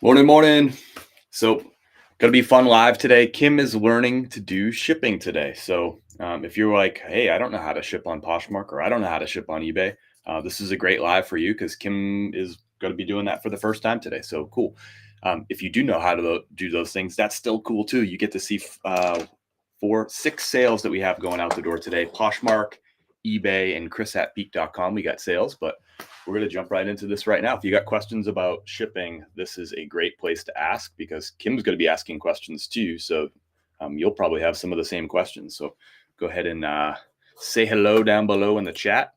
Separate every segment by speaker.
Speaker 1: Morning, morning. So, gonna be fun live today. Kim is learning to do shipping today. So, if you're like, hey, I don't know how to ship on Poshmark or I don't know how to ship on eBay, this is a great live for you because Kim is going to be doing that for the first time today. So cool. If you do know how to do those things, that's still cool too. You get to see 6 sales that we have going out the door today. Poshmark, eBay, and Chris at peak.com. We got sales, but we're going to jump right into this right now. If you got questions about shipping, this is a great place to ask because Kim's going to be asking questions too. So you'll probably have some of the same questions. So go ahead and say hello down below in the chat.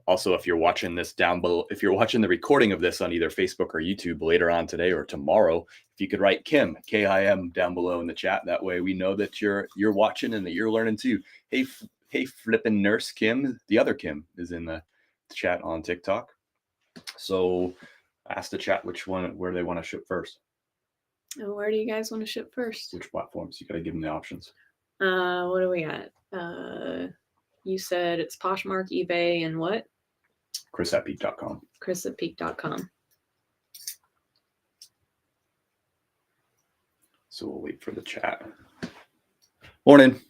Speaker 1: Also, if you're watching this down below, if you're watching the recording of this on either Facebook or YouTube later on today or tomorrow, if you could write Kim, K-I-M, down below in the chat. That way we know that you're watching and that you're learning too. Hey, flipping nurse Kim, the other Kim is in the chat on TikTok. So ask the chat where they want to ship first.
Speaker 2: Where do you guys want to ship first?
Speaker 1: Which platforms? You got to give them the options.
Speaker 2: What do we got? You said it's Poshmark, eBay, and what?
Speaker 1: Chris at peak.com.
Speaker 2: Chris at peak.com.
Speaker 1: So we'll wait for the chat. Morning.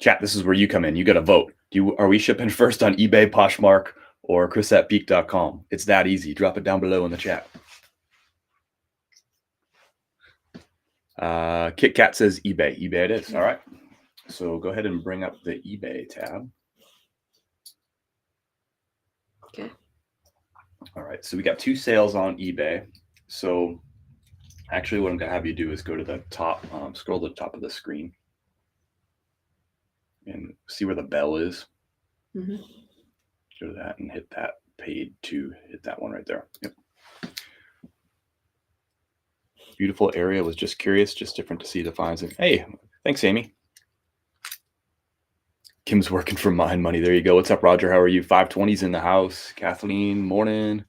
Speaker 1: Chat, this is where you come in. You got to vote. Are we shipping first on eBay, Poshmark, or Chris at peak.com? It's that easy. Drop it down below in the chat. Kit Kat says eBay. eBay it is. All right. So go ahead and bring up the eBay tab.
Speaker 2: Okay.
Speaker 1: All right. So we got 2 sales on eBay. So actually what I'm going to have you do is go to the top, scroll to the top of the screen and see where the bell is.
Speaker 2: Mm-hmm.
Speaker 1: Go to that and hit that paid to hit that one right there. Yep. Beautiful area. Was just curious, just different to see the finds. Hey, thanks, Amy. Kim's working for Mind Money. There you go. What's up, Roger? How are you? 520's in the house. Kathleen, morning.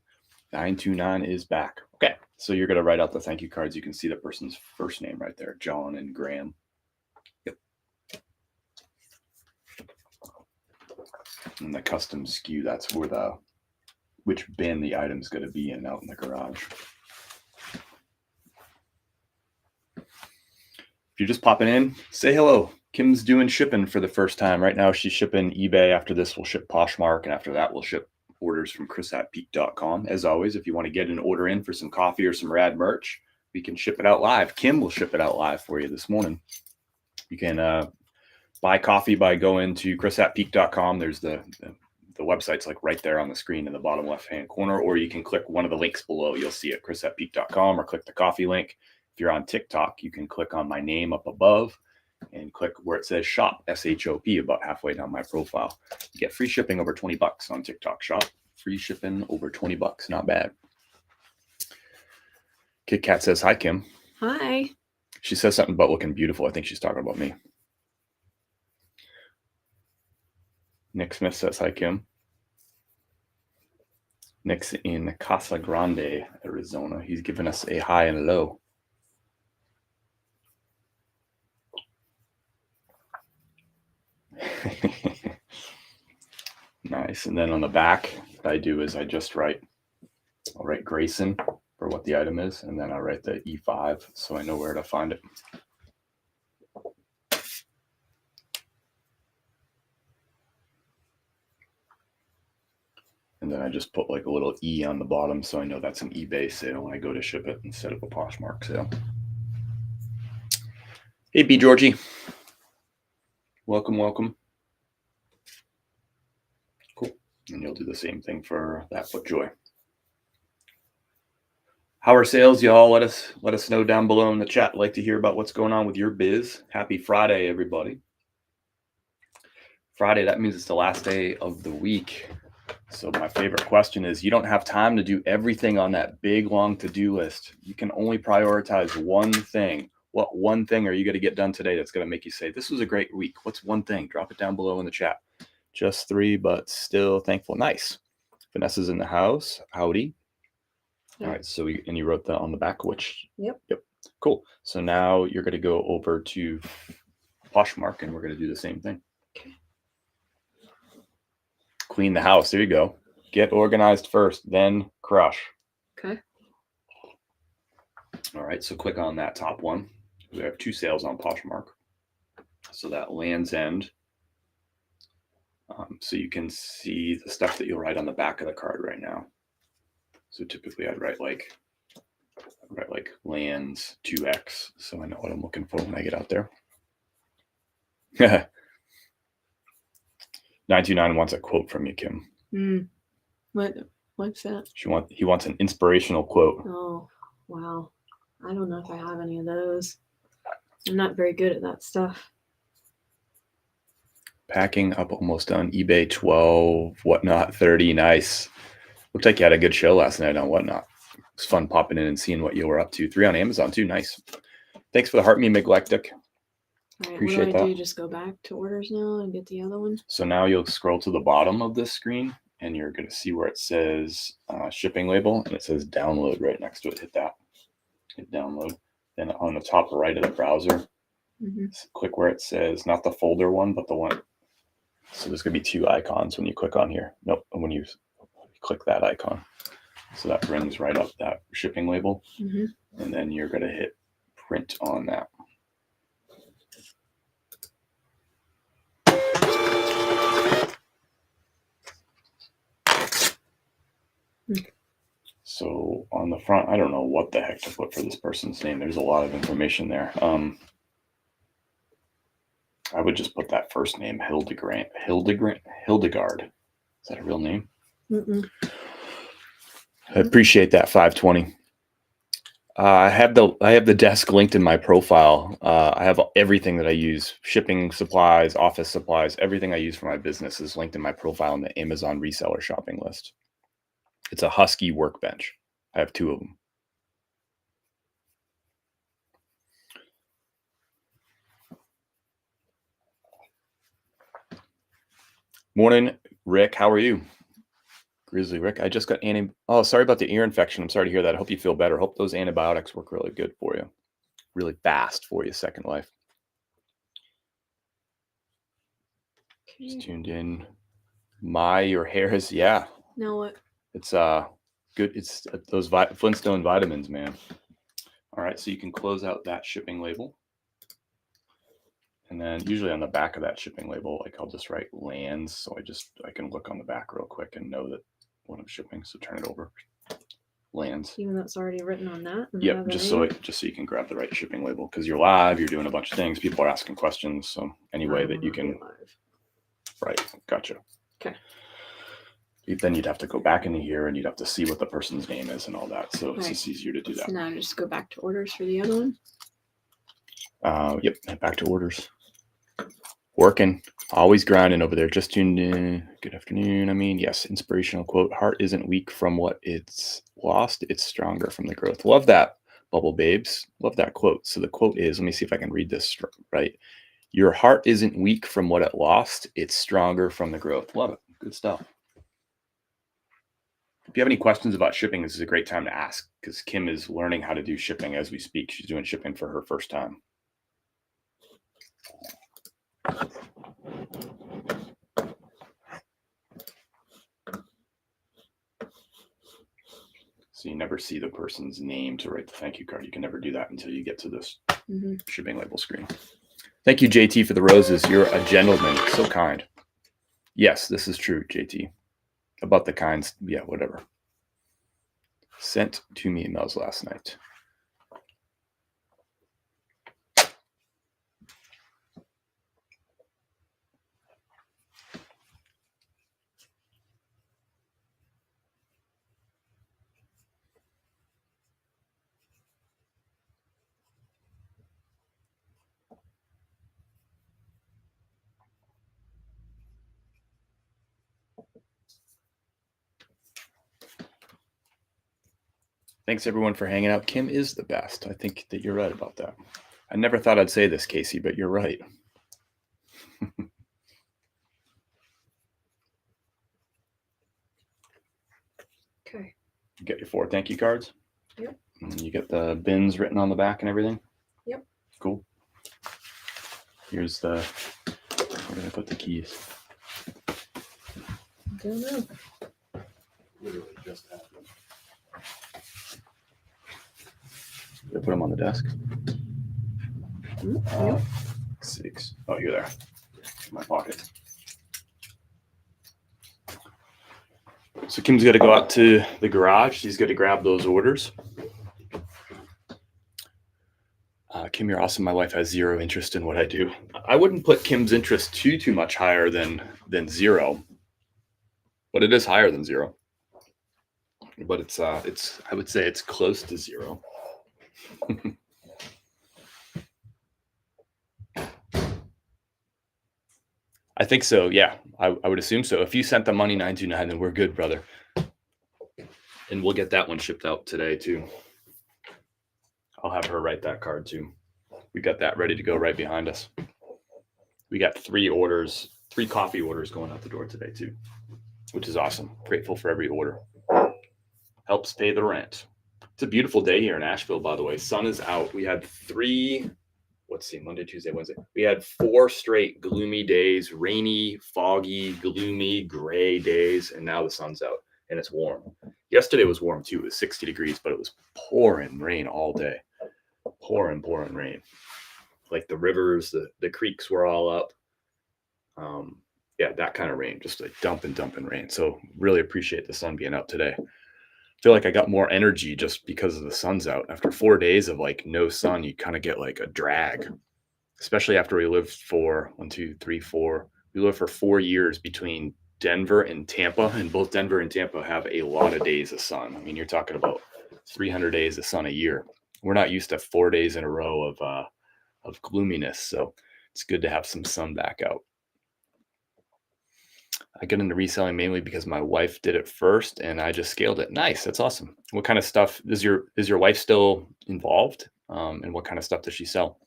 Speaker 1: 929 is back. Okay, so you're going to write out the thank you cards. You can see the person's first name right there, John and Graham. Yep. And the custom SKU, that's where which bin the item's going to be in out in the garage. If you're just popping in, say hello. Kim's doing shipping for the first time. Right now, she's shipping eBay. After this, we'll ship Poshmark. And after that, we'll ship orders from Chris at peak.com. As always, if you want to get an order in for some coffee or some rad merch, we can ship it out live. Kim will ship it out live for you this morning. You can buy coffee by going to Chris at peak.com. There's the website's like right there on the screen in the bottom left-hand corner, or you can click one of the links below. You'll see it, Chris at peak.com, or click the coffee link. If you're on TikTok, you can click on my name up above and click where it says shop, S-H-O-P, about halfway down my profile. You get free shipping over $20 on TikTok shop. Free shipping over $20, not bad. Kit Kat says, hi, Kim.
Speaker 2: Hi.
Speaker 1: She says something about looking beautiful. I think she's talking about me. Nick Smith says, hi, Kim. Nick's in Casa Grande, Arizona. He's giving us a high and a low. Nice. And then on the back, what I do is I'll write Grayson for what the item is, and then I'll write the E5 so I know where to find it. And then I just put like a little E on the bottom so I know that's an eBay sale when I go to ship it instead of a Poshmark sale. Hey, B. Georgie. Welcome, welcome. Cool. And you'll do the same thing for that FootJoy. How are sales, y'all? Let us know down below in the chat. I'd like to hear about what's going on with your biz. Happy Friday, everybody. Friday, that means it's the last day of the week. So my favorite question is, you don't have time to do everything on that big, long to-do list. You can only prioritize one thing. What one thing are you going to get done today that's going to make you say, this was a great week? What's one thing? Drop it down below in the chat. Just 3, but still thankful. Nice. Vanessa's in the house. Howdy. All right. So you wrote that on the back, which?
Speaker 2: Yep.
Speaker 1: Cool. So now you're going to go over to Poshmark and we're going to do the same thing.
Speaker 2: Okay.
Speaker 1: Clean the house. There you go. Get organized first, then crush.
Speaker 2: Okay.
Speaker 1: All right, so click on that top one. We have 2 sales on Poshmark. So that Land's End. So you can see the stuff that you'll write on the back of the card right now. So typically I'd write like lands 2x, so I know what I'm looking for when I get out there. 929 wants a quote from you, Kim.
Speaker 2: What's that?
Speaker 1: He wants an inspirational quote.
Speaker 2: Oh, wow. I don't know if I have any of those. I'm not very good at that stuff.
Speaker 1: Packing up, almost done. eBay 12, Whatnot 30. Nice. Looked like you had a good show last night on Whatnot. It was fun popping in and seeing what you were up to. 3 on Amazon too. Nice. Thanks for the heart, me neglectic.
Speaker 2: All right,
Speaker 1: Appreciate
Speaker 2: what do I
Speaker 1: that.
Speaker 2: do? Just go back to orders now and get the other one?
Speaker 1: So now you'll scroll to the bottom of this screen and you're going to see where it says shipping label, and it says download right next to it. Hit that. Hit download. Then on the top right of the browser, click where it says, not the folder one, but the one. So there's going to be 2 icons when you click on here. Nope, when you click that icon. So that brings right up that shipping label. And then you're going to hit print on that. So on the front, I don't know what the heck to put for this person's name. There's a lot of information there. I would just put that first name, Hildegard. Is that a real name? I appreciate that, 520. I have the desk linked in my profile. I have everything that I use: shipping supplies, office supplies, everything I use for my business is linked in my profile in the Amazon reseller shopping list. It's a Husky workbench. I have 2 of them. Morning, Rick. How are you? Grizzly Rick. I just got Oh, sorry about the ear infection. I'm sorry to hear that. I hope you feel better. Hope those antibiotics work really good for you. Really fast for you, Second Life. Just tuned in. Your hair is, yeah.
Speaker 2: Now what?
Speaker 1: It's good. It's those Flintstone vitamins, man. All right, so you can close out that shipping label. And then usually on the back of that shipping label, like I'll just write lands. So I can look on the back real quick and know that what I'm shipping. So turn it over. Lands.
Speaker 2: Even though it's already written on that?
Speaker 1: Yep, just so you can grab the right shipping label, because you're live, you're doing a bunch of things, people are asking questions. So any way that you can. Right, gotcha.
Speaker 2: Okay.
Speaker 1: Then you'd have to go back into here and you'd have to see what the person's name is and all that. So it's just easier to do that.
Speaker 2: So now just go back to orders for the other one.
Speaker 1: Yep, head back to orders. Working, always grinding over there. Just tuned in. Good afternoon. Yes, inspirational quote. Heart isn't weak from what it's lost. It's stronger from the growth. Love that, Bubble Babes. Love that quote. So the quote is, let me see if I can read this right. Your heart isn't weak from what it lost. It's stronger from the growth. Love it. Good stuff. If you have any questions about shipping, this is a great time to ask, because Kim is learning how to do shipping as we speak. She's doing shipping for her first time. So you never see the person's name to write the thank you card. You can never do that until you get to this shipping label screen. Thank you, JT, for the roses. You're a gentleman. So kind. Yes, this is true, JT. About the kinds. Yeah, whatever. Sent 2 emails last night. Thanks, everyone, for hanging out. Kim is the best. I think that you're right about that. I never thought I'd say this, Casey, but you're right.
Speaker 2: Okay.
Speaker 1: You get your 4 thank you cards?
Speaker 2: Yep.
Speaker 1: And you get the bins written on the back and everything?
Speaker 2: Yep.
Speaker 1: Cool. Here's where did I put the keys?
Speaker 2: I don't know.
Speaker 1: Literally just happened. Did I put them on the desk?
Speaker 2: Nope.
Speaker 1: 6. Oh, you're there. In my pocket. So Kim's got to go out to the garage. She's got to grab those orders. Kim, you're awesome. My wife has zero interest in what I do. I wouldn't put Kim's interest too much higher than zero, but it is higher than zero. But it's I would say it's close to zero. I think so. Yeah, I would assume so. If you sent the money 929, then we're good, brother. And we'll get that one shipped out today too. I'll have her write that card too. We got that ready to go right behind us. We got 3 coffee orders going out the door today too, which is awesome. Grateful for every order. Helps pay the rent. It's a beautiful day here in Asheville, by the way. Sun is out. We had 3, Monday, Tuesday, Wednesday. We had 4 straight gloomy days, rainy, foggy, gloomy, gray days, and now the sun's out and it's warm. Yesterday was warm too. It was 60 degrees, but it was pouring rain all day. Pouring rain. Like the rivers, the creeks were all up. Yeah, that kind of rain, just like dumping rain. So really appreciate the sun being out today. Feel like I got more energy just because of the sun's out. After 4 days of like no sun, you kind of get like a drag, especially after we lived for 1, 2, 3, 4. We lived for 4 years between Denver and Tampa, and both Denver and Tampa have a lot of days of sun. I mean, you're talking about 300 days of sun a year. We're not used to 4 days in a row of gloominess, so it's good to have some sun back out. I get into reselling mainly because my wife did it first and I just scaled it. Nice. That's awesome. What kind of stuff is your wife still involved? And what kind of stuff does she sell?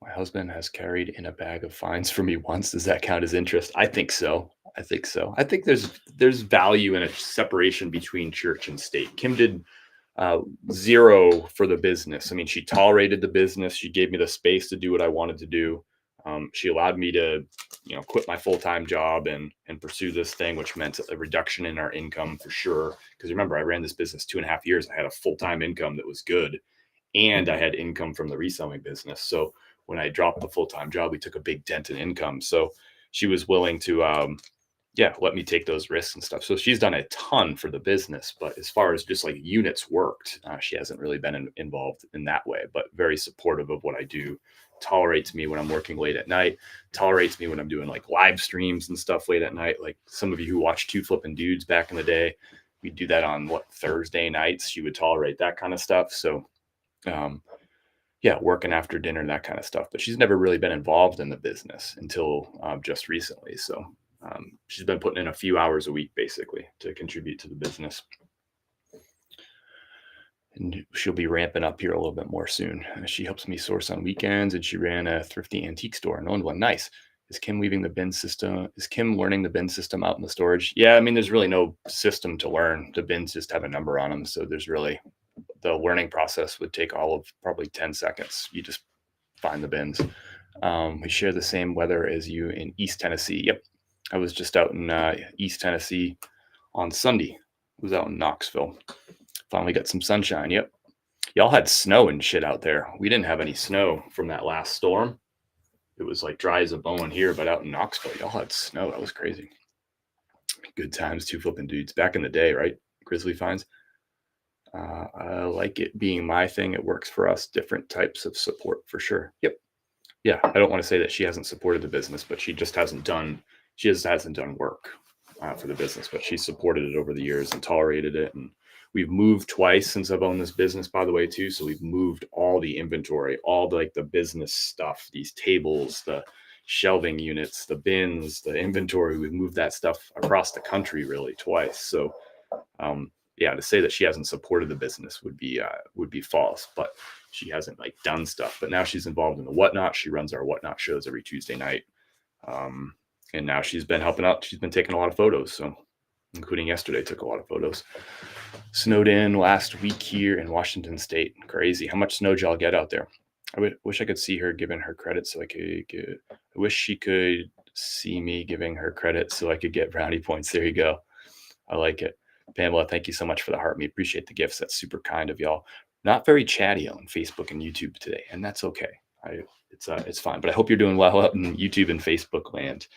Speaker 1: My husband has carried in a bag of fines for me once. Does that count as interest? I think so. I think there's value in a separation between church and state. Kim did 0 for the business. I mean, she tolerated the business. She gave me the space to do what I wanted to do. She allowed me to, quit my full-time job and pursue this thing, which meant a reduction in our income for sure. Because remember, I ran this business 2.5 years. I had a full-time income that was good, and I had income from the reselling business. So when I dropped the full-time job, we took a big dent in income. So she was willing to, let me take those risks and stuff. So she's done a ton for the business, but as far as just like units worked, she hasn't really been involved in that way, but very supportive of what I do. Tolerates me when I'm working late at night, tolerates me when I'm doing like live streams and stuff late at night. Like some of you who watched Two Flippin' Dudes back in the day, we'd do that on Thursday nights. She would tolerate that kind of stuff. So, working after dinner, that kind of stuff. But she's never really been involved in the business until just recently. So she's been putting in a few hours a week basically to contribute to the business. And she'll be ramping up here a little bit more soon. She helps me source on weekends, and she ran a thrifty antique store and owned one. Nice. Is Kim leaving the bin system? Is Kim learning the bin system out in the storage? Yeah, I mean, there's really no system to learn. The bins just have a number on them. So there's really, the learning process would take all of probably 10 seconds. You just find the bins. We share the same weather as you in East Tennessee. Yep. I was just out in East Tennessee on Sunday. I was out in Knoxville. Finally got some sunshine. Yep. Y'all had snow and shit out there. We didn't have any snow from that last storm. It was like dry as a bone here, but out in Knoxville, y'all had snow. That was crazy. Good times, Two Flippin' Dudes. Back in the day, right? Grizzly finds. I like it being my thing. It works for us. Different types of support for sure. Yep. Yeah. I don't want to say that she hasn't supported the business, but she just hasn't done work for the business, but she supported it over the years and tolerated it. And we've moved twice since I've owned this business, by the way, too. So we've moved all the inventory, all the business stuff, these tables, the shelving units, the bins, the inventory. We've moved that stuff across the country really twice. So, to say that she hasn't supported the business would be false, but she hasn't done stuff. But now she's involved in the Whatnot. She runs our Whatnot shows every Tuesday night. And now she's been helping out. She's been taking a lot of photos. So including yesterday, took a lot of photos. Snowed in last week here in Washington State. Crazy. How much snow did y'all get out there? I wish I could see her giving her credit so I could get, I wish she could see me giving her credit so I could get brownie points. There you go. I like it. Pamela, thank you so much for the heart. We appreciate the gifts. That's super kind of y'all. Not very chatty on Facebook and YouTube today, and that's okay. It's fine. But I hope you're doing well out in YouTube and Facebook land.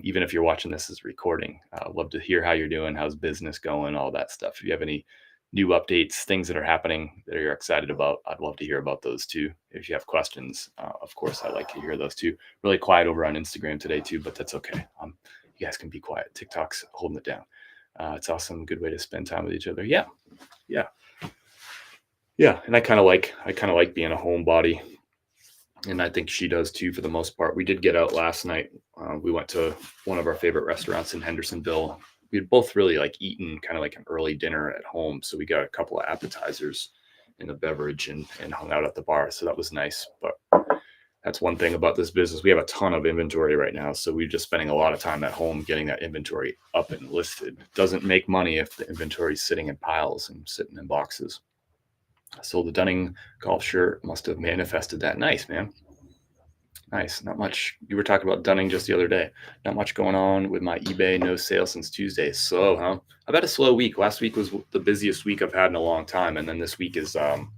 Speaker 1: Even if you're watching this as a recording, love to hear how you're doing. How's business going? All that stuff. If you have any new updates, things that are happening that you're excited about, I'd love to hear about those too. If you have questions, of course, I'd like to hear those too. Really quiet over on Instagram today too, but that's okay. You guys can be quiet. TikTok's holding it down. It's awesome. Good way to spend time with each other. Yeah. And I kind of like being a homebody, and I think she does too for the most part. We did get out last night. We went to one of our favorite restaurants in Hendersonville. We had both really like eaten kind of like an early dinner at home, so we got a couple of appetizers and a beverage and hung out at the bar. So that was nice. But that's one thing about this business. We have a ton of inventory right now, so we're just spending a lot of time at home getting that inventory up and listed. Doesn't make money if the inventory is sitting in piles and sitting in boxes. So the Dunning golf shirt must have manifested that. Nice, man. Nice. Not much. You were talking about Dunning just the other day. Not much going on with my eBay. No sale since Tuesday. Slow, huh? I've had a slow week. Last week was the busiest week I've had in a long time, and then this week is I'm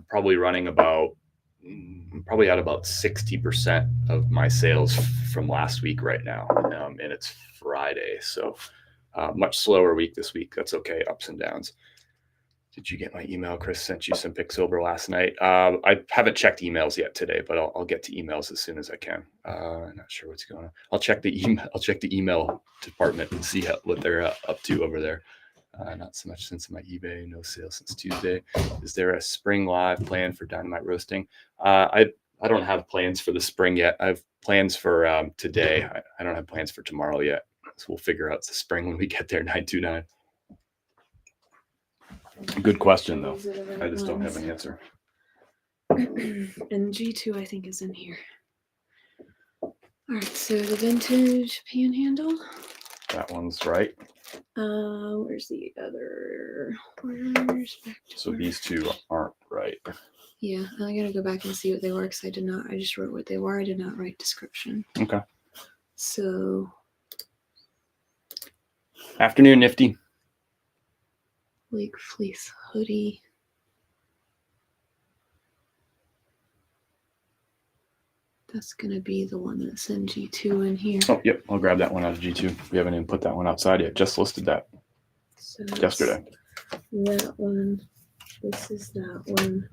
Speaker 1: probably running about. I'm probably at about 60% of my sales from last week right now, and it's Friday, so much slower week this week. That's okay. Ups and downs. Did you get my email? Chris sent you some pics over last night. I haven't checked emails yet today, but I'll get to emails as soon as I can. I'm not sure what's going on. I'll check the email. I'll check the email department and see what they're up to over there. Not so much since my eBay. No sales since Tuesday. Is there a spring live plan for dynamite roasting? I don't have plans for the spring yet. I have plans for today. I don't have plans for tomorrow yet. So we'll figure out the spring when we get there. 929. Good question, though. I just don't have an answer.
Speaker 2: And G2, I think, is in here. All right, so the vintage panhandle.
Speaker 1: That one's right.
Speaker 2: Where's the other?
Speaker 1: So these two aren't right.
Speaker 2: Yeah, I gotta go back and see what they were because I just wrote what they were. I did not write description.
Speaker 1: Okay.
Speaker 2: So.
Speaker 1: Afternoon, Nifty.
Speaker 2: Lake fleece hoodie. That's going to be the one that's in G2 in here.
Speaker 1: Oh, yep. I'll grab that one out of G2. We haven't even put that one outside yet. Just listed that yesterday.
Speaker 2: That one. This is that one.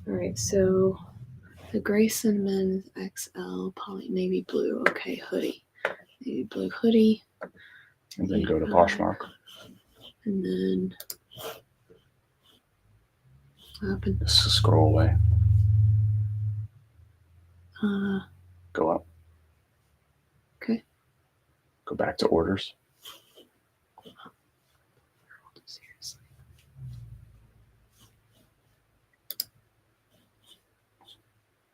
Speaker 2: All right. So the Grayson Men's XL poly navy blue. Okay. Hoodie. Navy blue hoodie.
Speaker 1: And then go to Poshmark.
Speaker 2: And then what happened?
Speaker 1: Just scroll away. Go up.
Speaker 2: Okay.
Speaker 1: Go back to orders.
Speaker 2: Seriously.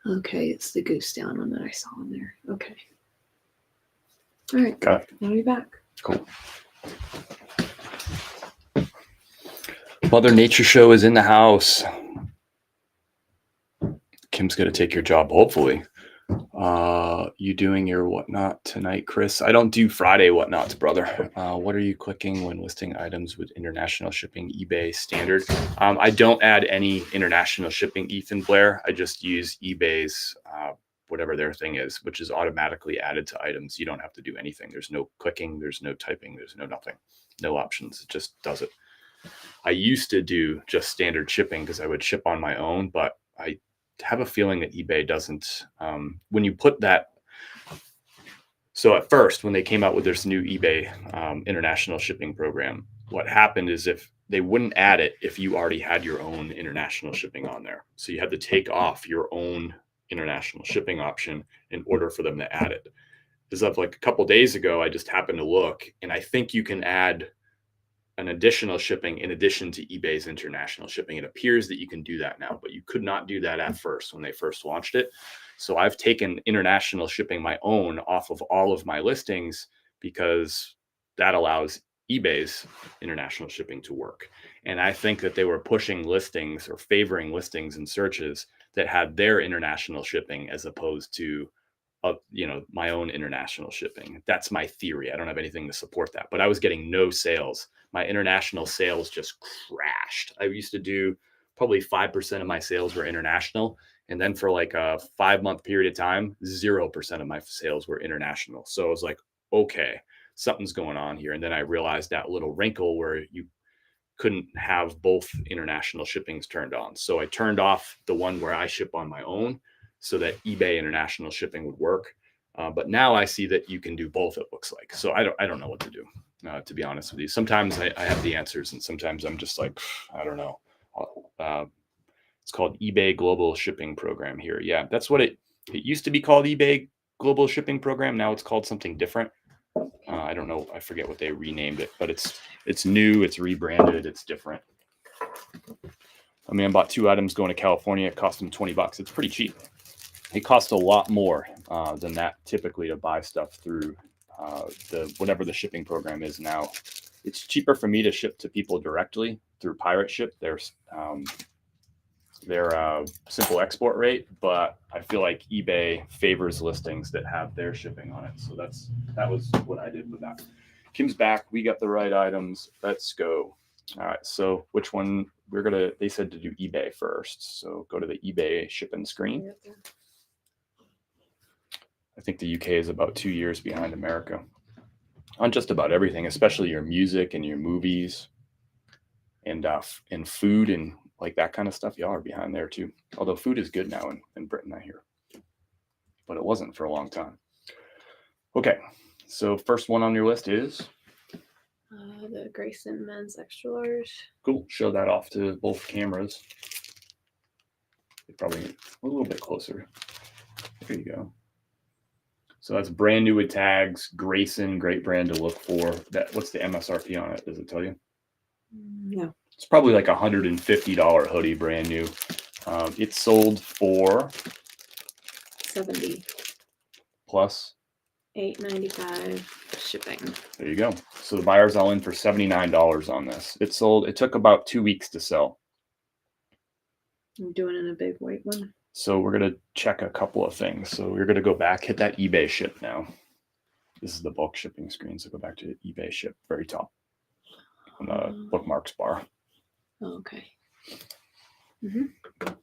Speaker 2: Okay, it's the goose down one that I saw in there. Okay. All right.
Speaker 1: Got it.
Speaker 2: I'll be back.
Speaker 1: Cool. Mother Nature Show is in the house. Kim's going to take your job, hopefully. You doing your whatnot tonight, Chris? I don't do Friday whatnots, brother. What are you clicking when listing items with international shipping? eBay standard. I don't add any international shipping, Ethan Blair. I just use eBay's whatever their thing is, which is automatically added to items. You don't have to do anything. There's no clicking. There's no typing. There's no nothing. No options. It just does it. I used to do just standard shipping because I would ship on my own, but I have a feeling that eBay doesn't. When you put that. So at first, when they came out with this new eBay international shipping program, what happened is if they wouldn't add it if you already had your own international shipping on there. So you had to take off your own international shipping option in order for them to add it. As of like a couple of days ago, I just happened to look, and I think you can add an additional shipping in addition to eBay's international shipping. It appears that you can do that now, but you could not do that at first when they first launched it. So I've taken international shipping my own off of all of my listings because that allows eBay's international shipping to work. And I think that they were pushing listings or favoring listings and searches that had their international shipping as opposed to my own international shipping. That's my theory. I don't have anything to support that, but I was getting no sales. My international sales just crashed. I used to do probably 5% of my sales were international. And then for like a 5-month period of time, 0% of my sales were international. So I was like, okay, something's going on here. And then I realized that little wrinkle where you couldn't have both international shippings turned on. So I turned off the one where I ship on my own so that eBay international shipping would work. But now I see that you can do both, it looks like. So I don't know what to do, to be honest with you. Sometimes I have the answers, and sometimes I'm just like, I don't know. It's called eBay Global Shipping Program here. Yeah, that's what it used to be called, eBay Global Shipping Program. Now it's called something different. I don't know. I forget what they renamed it, but it's new. It's rebranded. It's different. I mean, I bought 2 items going to California. It cost them $20. It's pretty cheap. It costs a lot more than that typically to buy stuff through the whatever the shipping program is now. It's cheaper for me to ship to people directly through Pirate Ship. There's their simple export rate, but I feel like eBay favors listings that have their shipping on it. So that was what I did with that. Kim's back. We got the right items. Let's go. All right. So which one they said to do eBay first. So go to the eBay shipping screen. I think the UK is about 2 years behind America on just about everything, especially your music and your movies and food and like that kind of stuff. Y'all are behind there too. Although food is good now in Britain, I hear, but it wasn't for a long time. Okay, so first one on your list is
Speaker 2: the Grayson men's extra large.
Speaker 1: Cool. Show that off to both cameras. Probably a little bit closer. There you go. So that's brand new with tags. Grayson, great brand to look for. What's the MSRP on it? Does it tell you?
Speaker 2: No.
Speaker 1: It's probably like $150 hoodie, brand new. It's sold for
Speaker 2: $70
Speaker 1: plus
Speaker 2: $8.95 shipping.
Speaker 1: There you go. So the buyer's all in for $79 on this. It sold. It took about 2 weeks to sell.
Speaker 2: I'm doing it in a big white one.
Speaker 1: So we're going to check a couple of things. So we're going to go back, hit that eBay ship now. This is the bulk shipping screen. So go back to eBay ship, very top on the bookmarks bar.
Speaker 2: Okay.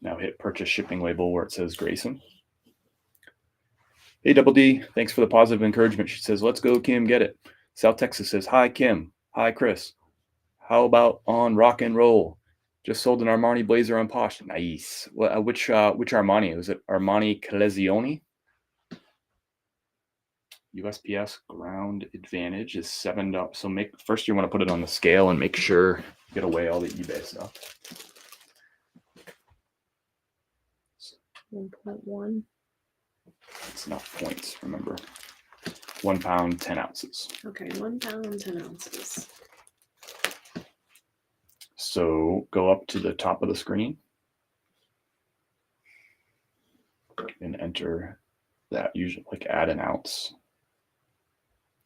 Speaker 1: Now hit purchase shipping label where it says Grayson. Hey, Double D, thanks for the positive encouragement. She says, let's go, Kim, get it. South Texas says, hi, Kim. Hi, Chris. How about on rock and roll? Just sold an Armani blazer on Posh. Nice. Which Armani? Was it Armani Collezione? USPS ground advantage is $7. So first you want to put it on the scale and make sure you get away all the eBay stuff.
Speaker 2: 1.1.
Speaker 1: It's not points, remember. 1 pound, 10 ounces.
Speaker 2: Okay, 1 pound, 10 ounces.
Speaker 1: So go up to the top of the screen and enter that, usually like add an ounce.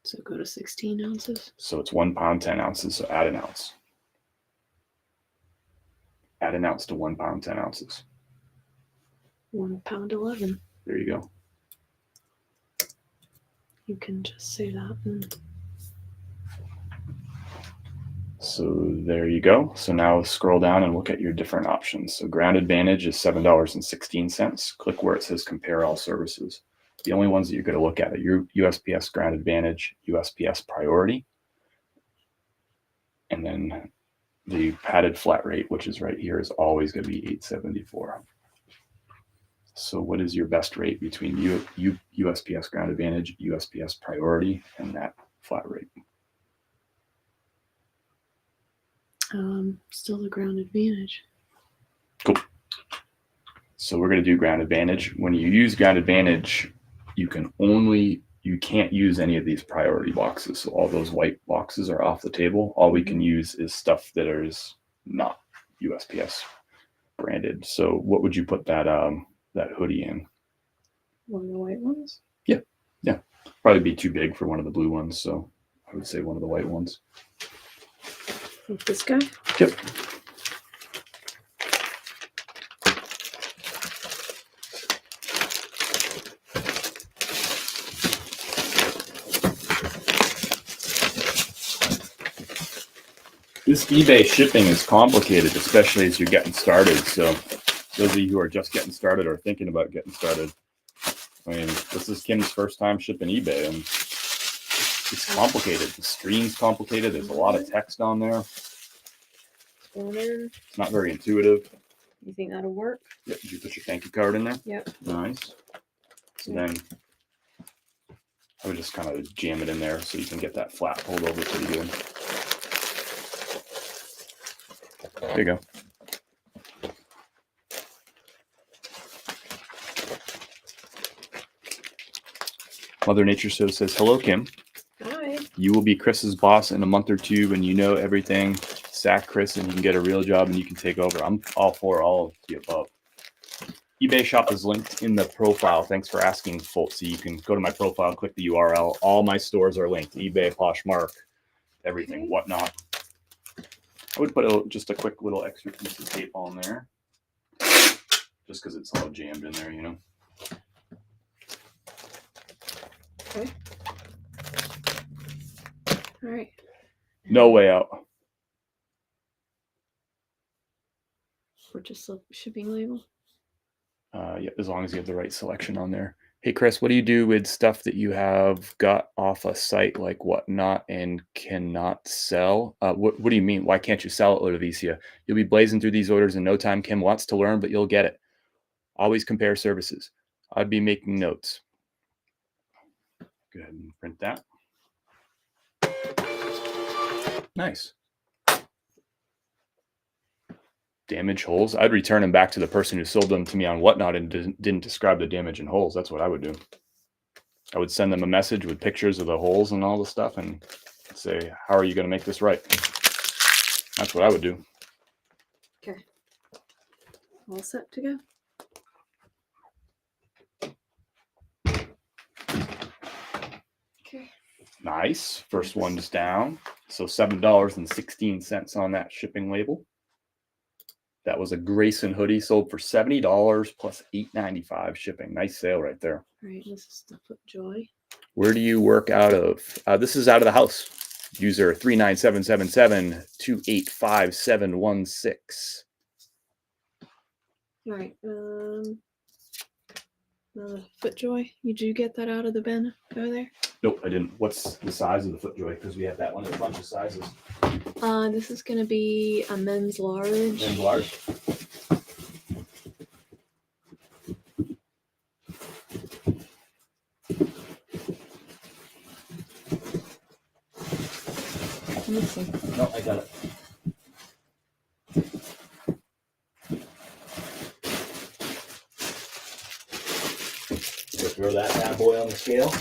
Speaker 2: So go to 16 ounces.
Speaker 1: So it's 1 pound, 10 ounces. So add an ounce. Add an ounce to 1 pound, 10 ounces.
Speaker 2: 1 pound, 11.
Speaker 1: There you go.
Speaker 2: You can just say that.
Speaker 1: So there you go. So now scroll down and look at your different options. So ground advantage is $7.16. Click where it says compare all services. The only ones that you're going to look at are your USPS ground advantage, USPS priority, and then the padded flat rate, which is right here, is always going to be $8.74. So what is your best rate between USPS ground advantage, USPS priority, and that flat rate?
Speaker 2: Still the ground advantage.
Speaker 1: Cool. So we're going to do ground advantage. When you use ground advantage, you can't use any of these priority boxes. So all those white boxes are off the table. All we can use is stuff that is not USPS branded. So what would you put that hoodie in?
Speaker 2: One of the white ones?
Speaker 1: Yeah. Probably be too big for one of the blue ones. So I would say one of the white ones.
Speaker 2: Like this guy?
Speaker 1: Yep. This eBay shipping is complicated, especially as you're getting started. So those of you who are just getting started or thinking about getting started, I mean, this is Kim's first time shipping eBay, and it's complicated. The screen's complicated. There's a lot of text on there. It's not very intuitive.
Speaker 2: You think that'll work?
Speaker 1: Yep. Did you put your thank you card in there?
Speaker 2: Yep.
Speaker 1: Nice. So then I would just kind of jam it in there so you can get that flap pulled over pretty good. There you go. Mother Nature says, hello, Kim.
Speaker 2: Hi.
Speaker 1: You will be Chris's boss in a month or two when you know everything. Sack Chris and you can get a real job and you can take over. I'm all for all of the above. eBay shop is linked in the profile. Thanks for asking, folks. So you can go to my profile, click the URL. All my stores are linked. eBay, Poshmark, everything, whatnot. I would put just a quick little extra piece of tape on there. Just because it's all jammed in there, you know.
Speaker 2: Okay. All right.
Speaker 1: No way out.
Speaker 2: Purchase shipping label.
Speaker 1: Yeah, as long as you have the right selection on there. Hey, Chris, what do you do with stuff that you have got off a site like Whatnot and cannot sell? What do you mean? Why can't you sell it, Odavicia? You'll be blazing through these orders in no time. Kim wants to learn, but you'll get it. Always compare services. I'd be making notes. Go ahead and print that. Nice. Damage holes. I'd return them back to the person who sold them to me on Whatnot and didn't describe the damage and holes. That's what I would do. I would send them a message with pictures of the holes and all the stuff and say, how are you going to make this right? That's what I would do.
Speaker 2: Okay. All set to go? Okay.
Speaker 1: Nice. First one's down. So $7.16 on that shipping label. That was a Grayson hoodie sold for $70 plus $8.95 shipping. Nice sale right there.
Speaker 2: All right, this is the FootJoy.
Speaker 1: Where do you work out of? This is out of the house. User 39777285716.
Speaker 2: All right. FootJoy. Did you get that out of the bin over there?
Speaker 1: Nope, I didn't. What's the size of the FootJoy? Because we have that one in a bunch of sizes.
Speaker 2: This is going to be a men's large.
Speaker 1: Men's large.
Speaker 2: Let me see.
Speaker 1: No, I got it. So throw that bad boy on the scale.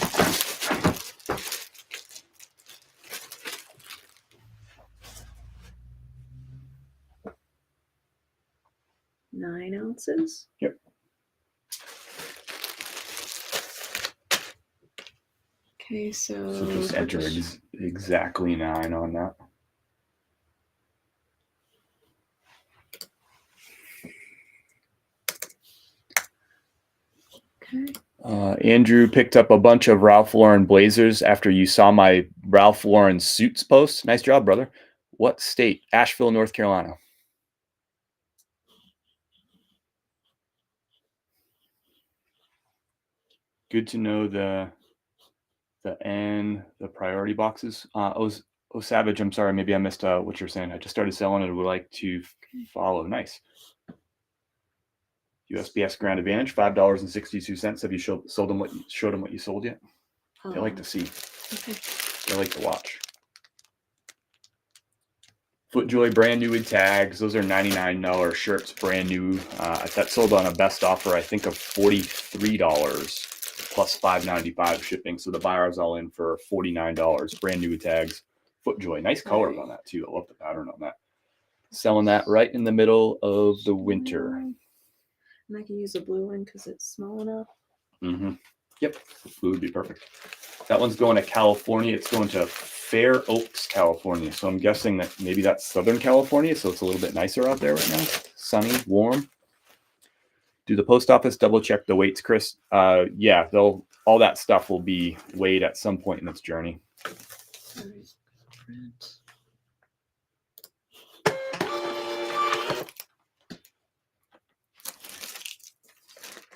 Speaker 2: Nine ounces.
Speaker 1: Yep.
Speaker 2: Okay, so
Speaker 1: just enter exactly 9 on that.
Speaker 2: Okay.
Speaker 1: Andrew picked up a bunch of Ralph Lauren blazers after you saw my Ralph Lauren suits post. Nice job, brother. What state? Asheville, North Carolina. Good to know the priority boxes. Savage, I'm sorry, maybe I missed what you're saying. I just started selling it and would like to follow. Nice. USPS Grand Advantage, $5.62. Have you showed them what you sold yet? They like to see.
Speaker 2: Okay.
Speaker 1: They like to watch. FootJoy brand new with tags. Those are $99 shirts, brand new. That sold on a best offer, I think, of $43 plus $5.95 shipping. So the buyer's all in for $49, brand new with tags. FootJoy, nice colors on that too. I love the pattern on that. Selling that right in the middle of the winter.
Speaker 2: And I can use a blue one because it's small enough.
Speaker 1: Mm-hmm. Yep, blue would be perfect. That one's going to California. It's going to Fair Oaks, California. So I'm guessing that maybe that's Southern California. So it's a little bit nicer out there right now. Sunny, warm. Do the post office double check the weights, Chris? Yeah, all that stuff will be weighed at some point in its journey.
Speaker 2: All right. Print.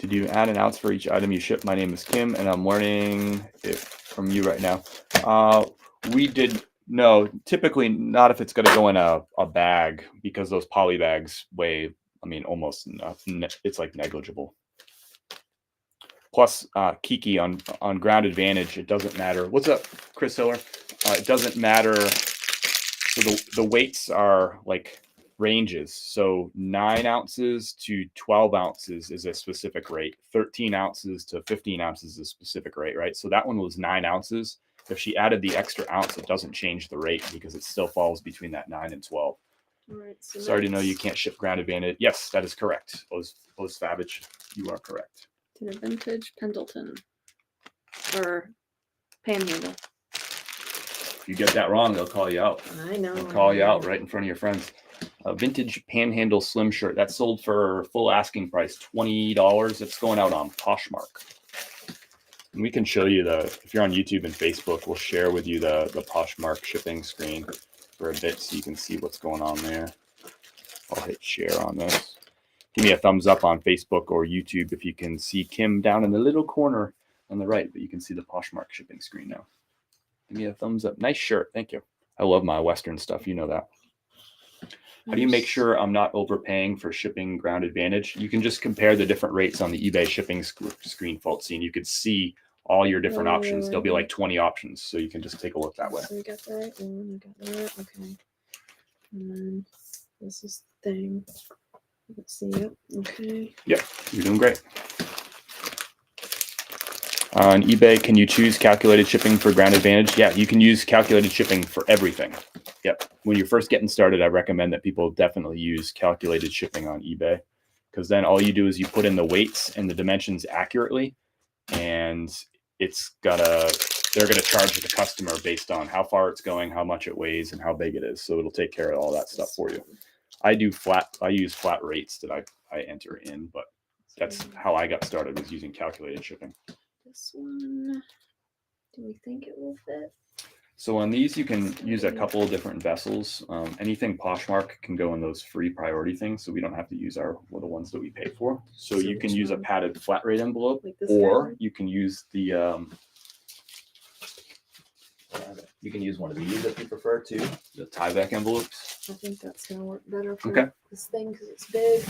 Speaker 1: Did you add an ounce for each item you ship? My name is Kim, and I'm learning it from you right now. We did no, typically not if it's going to go in a bag, because those poly bags weigh, I mean, almost nothing. It's like negligible. Plus, Kiki on Ground Advantage, it doesn't matter. What's up, Chris Hiller? It doesn't matter. So the weights are like ranges. So 9 ounces to 12 ounces is a specific rate. 13 ounces to 15 ounces is a specific rate, right? So that one was 9 ounces. If she added the extra ounce, it doesn't change the rate because it still falls between that 9 and 12.
Speaker 2: All right, so
Speaker 1: sorry to know you can't ship Ground Advantage. Yes, that is correct. Oz Favage, you are correct.
Speaker 2: To the vintage Pendleton or Panhandle.
Speaker 1: If you get that wrong, they'll call you out.
Speaker 2: I know.
Speaker 1: They'll call you out right in front of your friends. A vintage Panhandle slim shirt that sold for full asking price, $20. It's going out on Poshmark. And we can show you if you're on YouTube and Facebook, we'll share with you the Poshmark shipping screen for a bit so you can see what's going on there. I'll hit share on this. Give me a thumbs up on Facebook or YouTube if you can see Kim down in the little corner on the right, but you can see the Poshmark shipping screen now. Give me a thumbs up. Nice shirt. Thank you. I love my Western stuff. You know that. How do you make sure I'm not overpaying for shipping Ground Advantage? You can just compare the different rates on the eBay shipping screen, Faulty, and you could see all your different options. There'll be like 20 options, so you can just take a look that way.
Speaker 2: So we got the right one. I got that. Okay. And then this is the thing. Let's see. Yep. Okay.
Speaker 1: Yep. You're doing great. On eBay, can you choose calculated shipping for Ground Advantage? Yeah, you can use calculated shipping for everything. Yep. When you're first getting started, I recommend that people definitely use calculated shipping on eBay, because then all you do is you put in the weights and the dimensions accurately, and they're going to charge the customer based on how far it's going, how much it weighs, and how big it is. So it'll take care of all that stuff for you. I use flat rates that I enter in, but that's how I got started, was using calculated shipping.
Speaker 2: This one, do we think it will fit?
Speaker 1: So on these, you can use a couple of different vessels. Anything Poshmark can go in those free priority things, so we don't have to use the ones that we pay for. So you can use a padded flat rate envelope, like or you can use the you can use one of these if you prefer to, the Tyvek envelopes.
Speaker 2: I think that's gonna work better for this thing because it's big.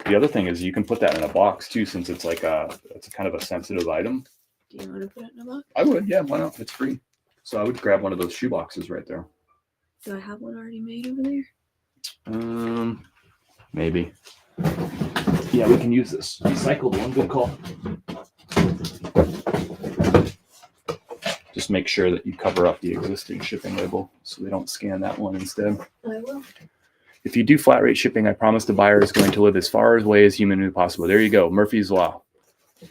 Speaker 1: The other thing is you can put that in a box too, since it's like it's a kind of a sensitive item.
Speaker 2: Do you want to put it in a box?
Speaker 1: I would, yeah. Why not? It's free. So I would grab one of those shoe boxes right there.
Speaker 2: Do I have one already made over there?
Speaker 1: Maybe. Yeah, we can use this recycled one. Good call. Just make sure that you cover up the existing shipping label so they don't scan that one instead.
Speaker 2: I will.
Speaker 1: If you do flat rate shipping, I promise the buyer is going to live as far away as humanly possible. There you go. Murphy's Law.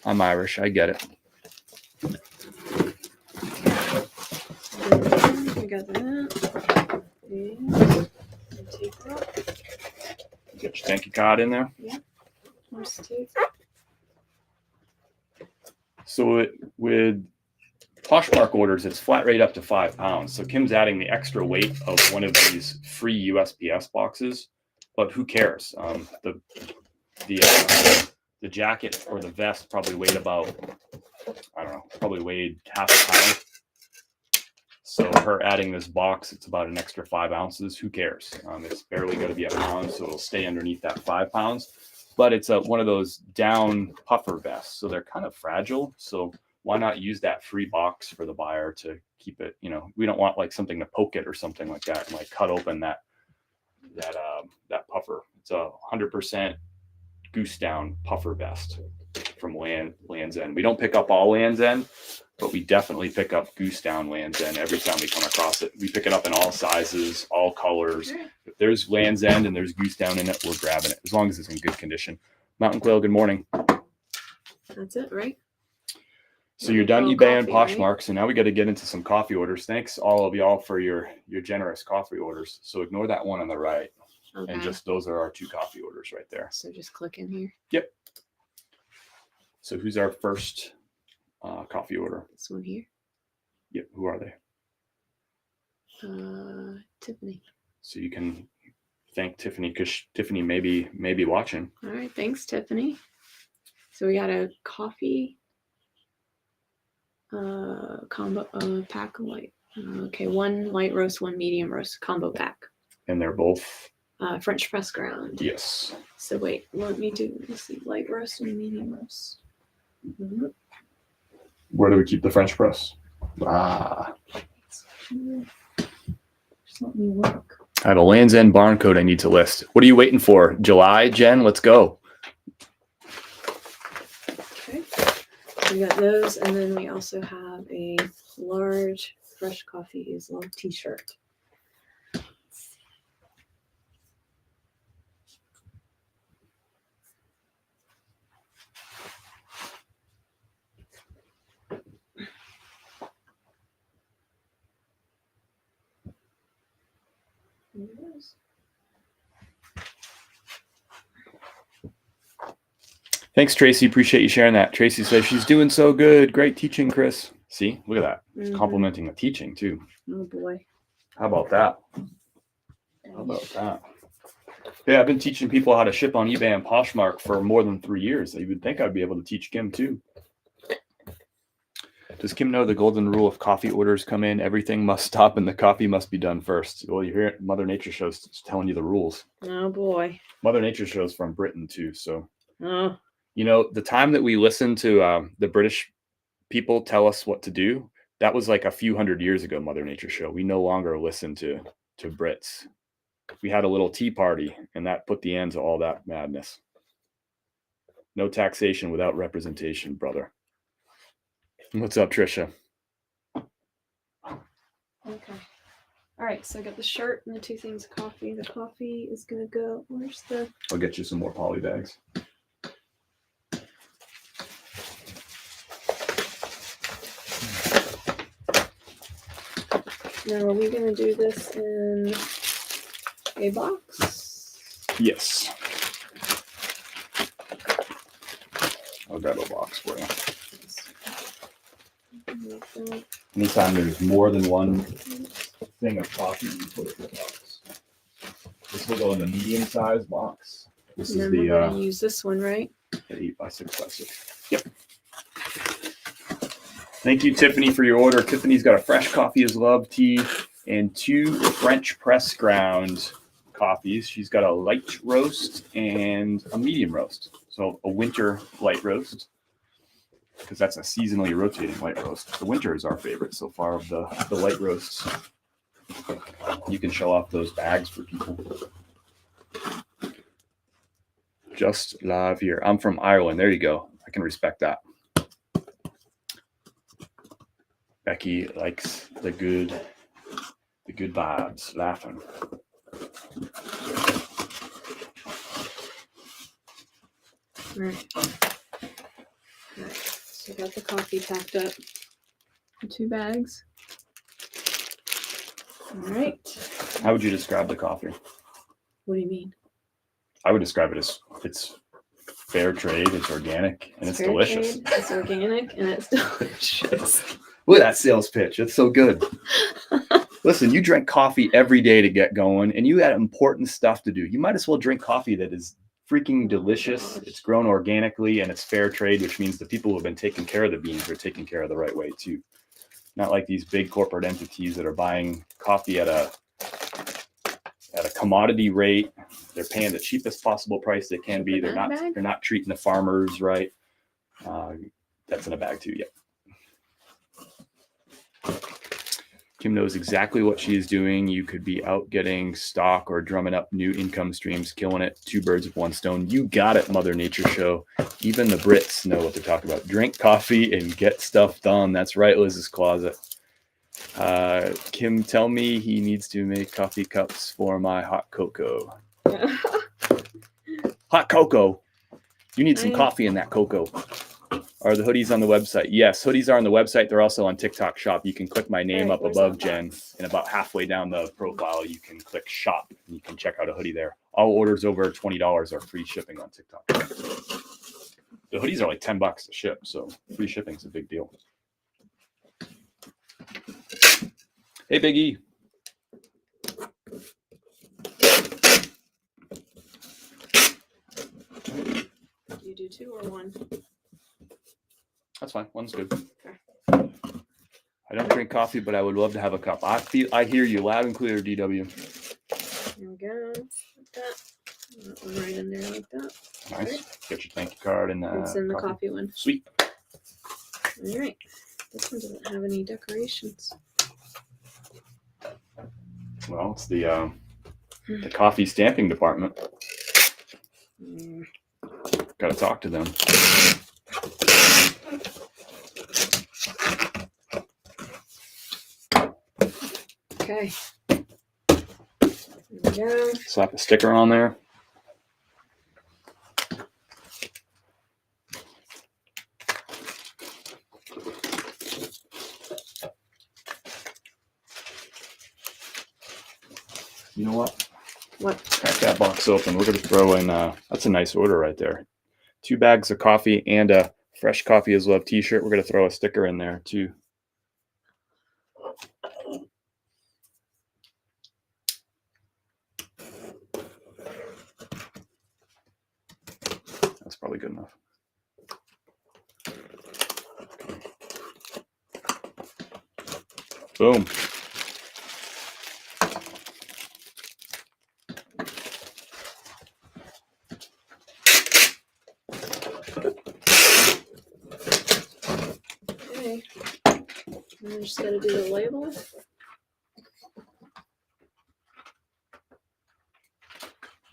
Speaker 1: I'm Irish. I get it.
Speaker 2: I got that. And take that.
Speaker 1: You got your thank you card in there?
Speaker 2: Yeah. Where's the tape?
Speaker 1: So with Poshmark orders, it's flat rate up to 5 pounds. So Kim's adding the extra weight of one of these free USPS boxes, but who cares? The jacket or the vest probably weighed about, I don't know, probably weighed half a pound. So her adding this box, it's about an extra 5 ounces. Who cares? It's barely going to be a pound, so it'll stay underneath that 5 pounds. But it's one of those down puffer vests, so they're kind of fragile. So why not use that free box for the buyer to keep it? You know, we don't want like something to poke it or something like that, and like cut open that puffer. It's a 100% goose down puffer vest from Land's End. We don't pick up all Land's End, but we definitely pick up goose down Land's End every time we come across it. We pick it up in all sizes, all colors. If there's Land's End and there's goose down in it, we're grabbing it as long as it's in good condition. Mountain Quail, good morning.
Speaker 2: That's it, right?
Speaker 1: So you're done eBay and Poshmark. Right? So now we got to get into some coffee orders. Thanks all of y'all for your generous coffee orders. So ignore that one on the right. Okay. And just those are our 2 coffee orders right there.
Speaker 2: So just click in here.
Speaker 1: Yep. So who's our first coffee order?
Speaker 2: This one here.
Speaker 1: Yep. Who are they?
Speaker 2: Tiffany.
Speaker 1: So you can thank Tiffany because Tiffany may be watching.
Speaker 2: All right. Thanks, Tiffany. So we got a coffee combo pack of light. Okay, one light roast, one medium roast combo pack.
Speaker 1: And they're both
Speaker 2: French press ground.
Speaker 1: Yes.
Speaker 2: So wait, let me do light roast and medium roast. Mm-hmm.
Speaker 1: Where do we keep the French press?
Speaker 2: Just let me look.
Speaker 1: I have a Land's End barcode I need to list. What are you waiting for? July, Jen? Let's go.
Speaker 2: Okay. We got those, and then we also have a large Fresh Coffee is Love t-shirt. There it is.
Speaker 1: Thanks, Tracy. Appreciate you sharing that. Tracy says she's doing so good. Great teaching, Chris. See, look at that.
Speaker 2: Mm-hmm.
Speaker 1: Complimenting the teaching too.
Speaker 2: Oh boy.
Speaker 1: How about that? How about that? Yeah, I've been teaching people how to ship on eBay and Poshmark for more than 3 years. You would think I'd be able to teach Kim too. Does Kim know the golden rule? If coffee orders come in, everything must stop and the coffee must be done first? Well, you hear it. Mother Nature Show's telling you the rules.
Speaker 2: Oh boy.
Speaker 1: Mother Nature Show's from Britain too. So,
Speaker 2: you
Speaker 1: know, the time that we listened to the British people tell us what to do, that was like a few hundred years ago, Mother Nature Show. We no longer listen to Brits. We had a little tea party, and that put the end to all that madness. No taxation without representation, brother. What's up, Trisha?
Speaker 2: Okay. All right, so I got the shirt and the 2 things of coffee. The coffee is going to go, where's the...
Speaker 1: I'll get you some more poly bags.
Speaker 2: Now, are we going to do this in a box?
Speaker 1: Yes. I'll grab a box for you. Anytime there's more than one thing of coffee, you put it in a box. This will go in the medium-sized box. This
Speaker 2: and
Speaker 1: is
Speaker 2: then we're going to use this one, right?
Speaker 1: 8x6x6. Yep. Thank you, Tiffany, for your order. Tiffany's got a Fresh Coffee is Love tea and 2 French press ground coffees. She's got a light roast and a medium roast. So a winter light roast, because that's a seasonally rotating light roast. The winter is our favorite so far of the light roasts. You can show off those bags for people. Just live here. I'm from Ireland. There you go. I can respect that. Becky likes the good vibes, laughing.
Speaker 2: All right. So I got the coffee packed up in 2 bags. All right.
Speaker 1: How would you describe the coffee?
Speaker 2: What do you mean?
Speaker 1: I would describe it as it's fair trade, it's organic, and it's delicious.
Speaker 2: Trade, it's organic, and it's delicious.
Speaker 1: Look at that sales pitch. It's so good. Listen, you drink coffee every day to get going, and you got important stuff to do. You might as well drink coffee that is freaking delicious. It's grown organically, and it's fair trade, which means the people who have been taking care of the beans are taking care of the right way too. Not like these big corporate entities that are buying coffee at a commodity rate. They're paying the cheapest possible price they can be. They're not treating the farmers right. That's in a bag too. Yep. Kim knows exactly what she is doing. You could be out getting stock or drumming up new income streams, killing it. 2 birds with 1 stone. You got it, Mother Nature Show. Even the Brits know what they're talking about. Drink coffee and get stuff done. That's right, Liz's Closet. Kim, tell me he needs to make coffee cups for my hot cocoa. Hot cocoa. You need some coffee in that cocoa. Are the hoodies on the website? Yes, hoodies are on the website. They're also on TikTok Shop. You can click my name up above, Jen, and about halfway down the profile, you can click Shop, and you can check out a hoodie there. All orders over $20 are free shipping on TikTok. The hoodies are like $10 to ship, so free shipping is a big deal. Hey, Big E.
Speaker 2: you do 2 or 1?
Speaker 1: That's fine. One's good.
Speaker 2: Okay.
Speaker 1: I don't drink coffee, but I would love to have a cup. I hear you loud and clear, DW.
Speaker 2: There we go. Like that. That one right in there like that.
Speaker 1: Nice.
Speaker 2: Okay.
Speaker 1: Get your thank you card and
Speaker 2: It's in the coffee one.
Speaker 1: Sweet.
Speaker 2: All right. This one doesn't have any decorations.
Speaker 1: Well, it's the coffee stamping department. Got to talk to them.
Speaker 2: Okay. There we go.
Speaker 1: Slap a sticker on there. You know what?
Speaker 2: What?
Speaker 1: Crack that box open. We're going to throw in, that's a nice order right there. 2 bags of coffee and a Fresh Coffee is Love t-shirt. We're going to throw a sticker in there too. That's probably good enough. Boom.
Speaker 2: Okay. I'm just going to do the label.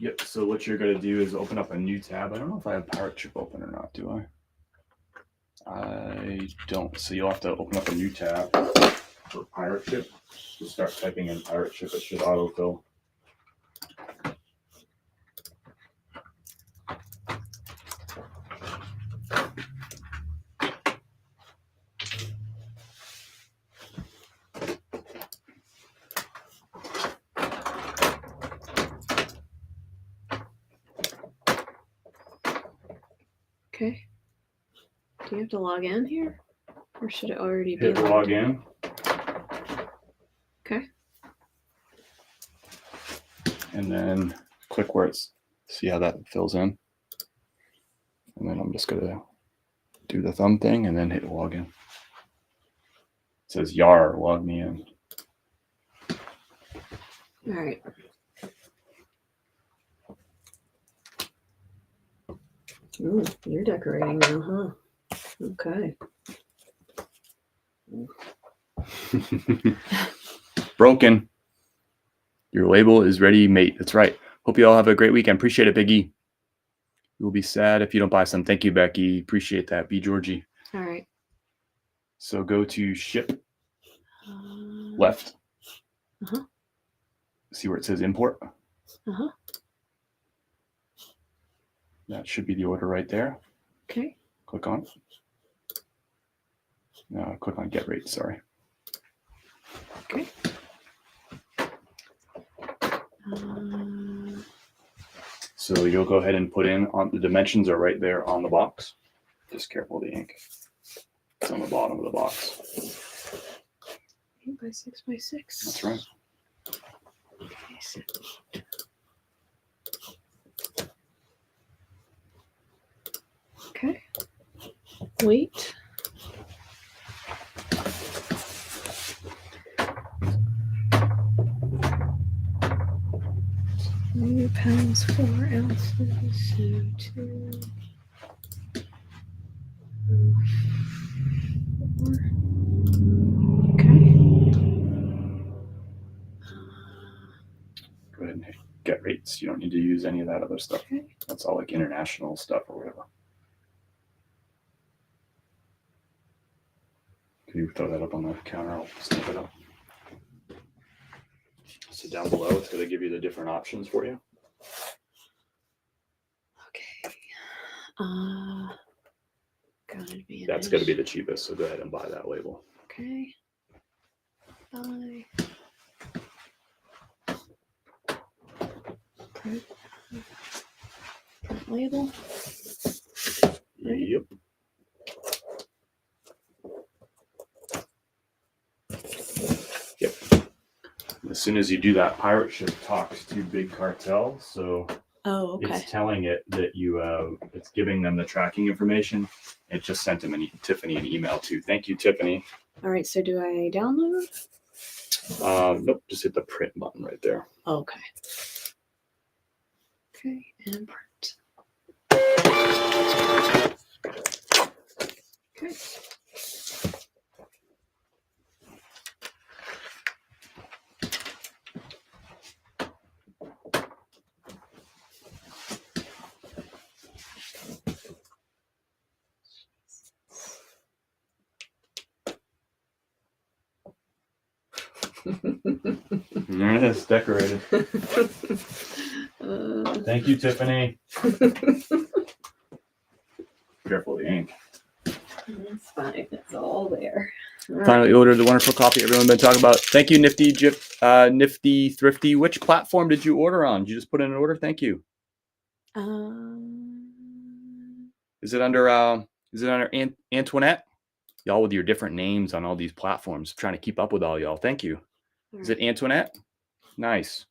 Speaker 1: Yep. So what you're going to do is open up a new tab. I don't know if I have Pirate Ship open or not, do I? I don't. So you'll have to open up a new tab for Pirate Ship. Just start typing in Pirate Ship. It should autofill.
Speaker 2: Okay. Do you have to log in here? Or should it already be
Speaker 1: Hit log in.
Speaker 2: Okay.
Speaker 1: And then click where it's, see how that fills in. And then I'm just going to do the thumb thing and then hit login. It says YAR, log me in.
Speaker 2: All right. Ooh, you're decorating now, huh? Okay.
Speaker 1: Broken. Your label is ready, mate. That's right. Hope you all have a great weekend. Appreciate it, Biggie. You will be sad if you don't buy some. Thank you, Becky. Appreciate that. B. Georgie.
Speaker 2: All right.
Speaker 1: So go to ship left.
Speaker 2: Uh-huh.
Speaker 1: See where it says import?
Speaker 2: Uh-huh.
Speaker 1: That should be the order right there.
Speaker 2: Okay.
Speaker 1: Click on. No, click on get rate, sorry.
Speaker 2: Okay.
Speaker 1: So you'll go ahead and put in on the dimensions are right there on the box. Just careful of the ink. It's on the bottom of the box.
Speaker 2: 8 by 6 by 6.
Speaker 1: That's right.
Speaker 2: Okay, so okay. Weight. £2, 4 ounces, so 2, 4. Okay.
Speaker 1: Go ahead and hit get rates. You don't need to use any of that other stuff.
Speaker 2: Okay.
Speaker 1: That's all like international stuff or whatever. Can you throw that up on the counter? I'll snip it up. So down below, it's going to give you the different options for you.
Speaker 2: Okay. Gotta be.
Speaker 1: That's going to be the cheapest, so go ahead and buy that label.
Speaker 2: Okay. Buy. Print label.
Speaker 1: Yep. Yep. As soon as you do that, Pirate Ship talks to Big Cartel. So
Speaker 2: Oh, okay.
Speaker 1: It's telling it that it's giving them the tracking information. It just sent Tiffany an email too. Thank you, Tiffany.
Speaker 2: All right. So do I download?
Speaker 1: Nope, just hit the print button right there.
Speaker 2: Okay. Okay, and print. Okay.
Speaker 1: There it is, decorated. Thank you, Tiffany. Careful of the ink.
Speaker 2: It's fine. It's all there. All
Speaker 1: Finally ordered the wonderful coffee everyone's been talking about. Thank you, Nifty Thrifty. Which platform did you order on? Did you just put in an order? Thank you. Is it under Antoinette? Y'all with your different names on all these platforms. Trying to keep up with all y'all. Thank you. Is it Antoinette? Nice.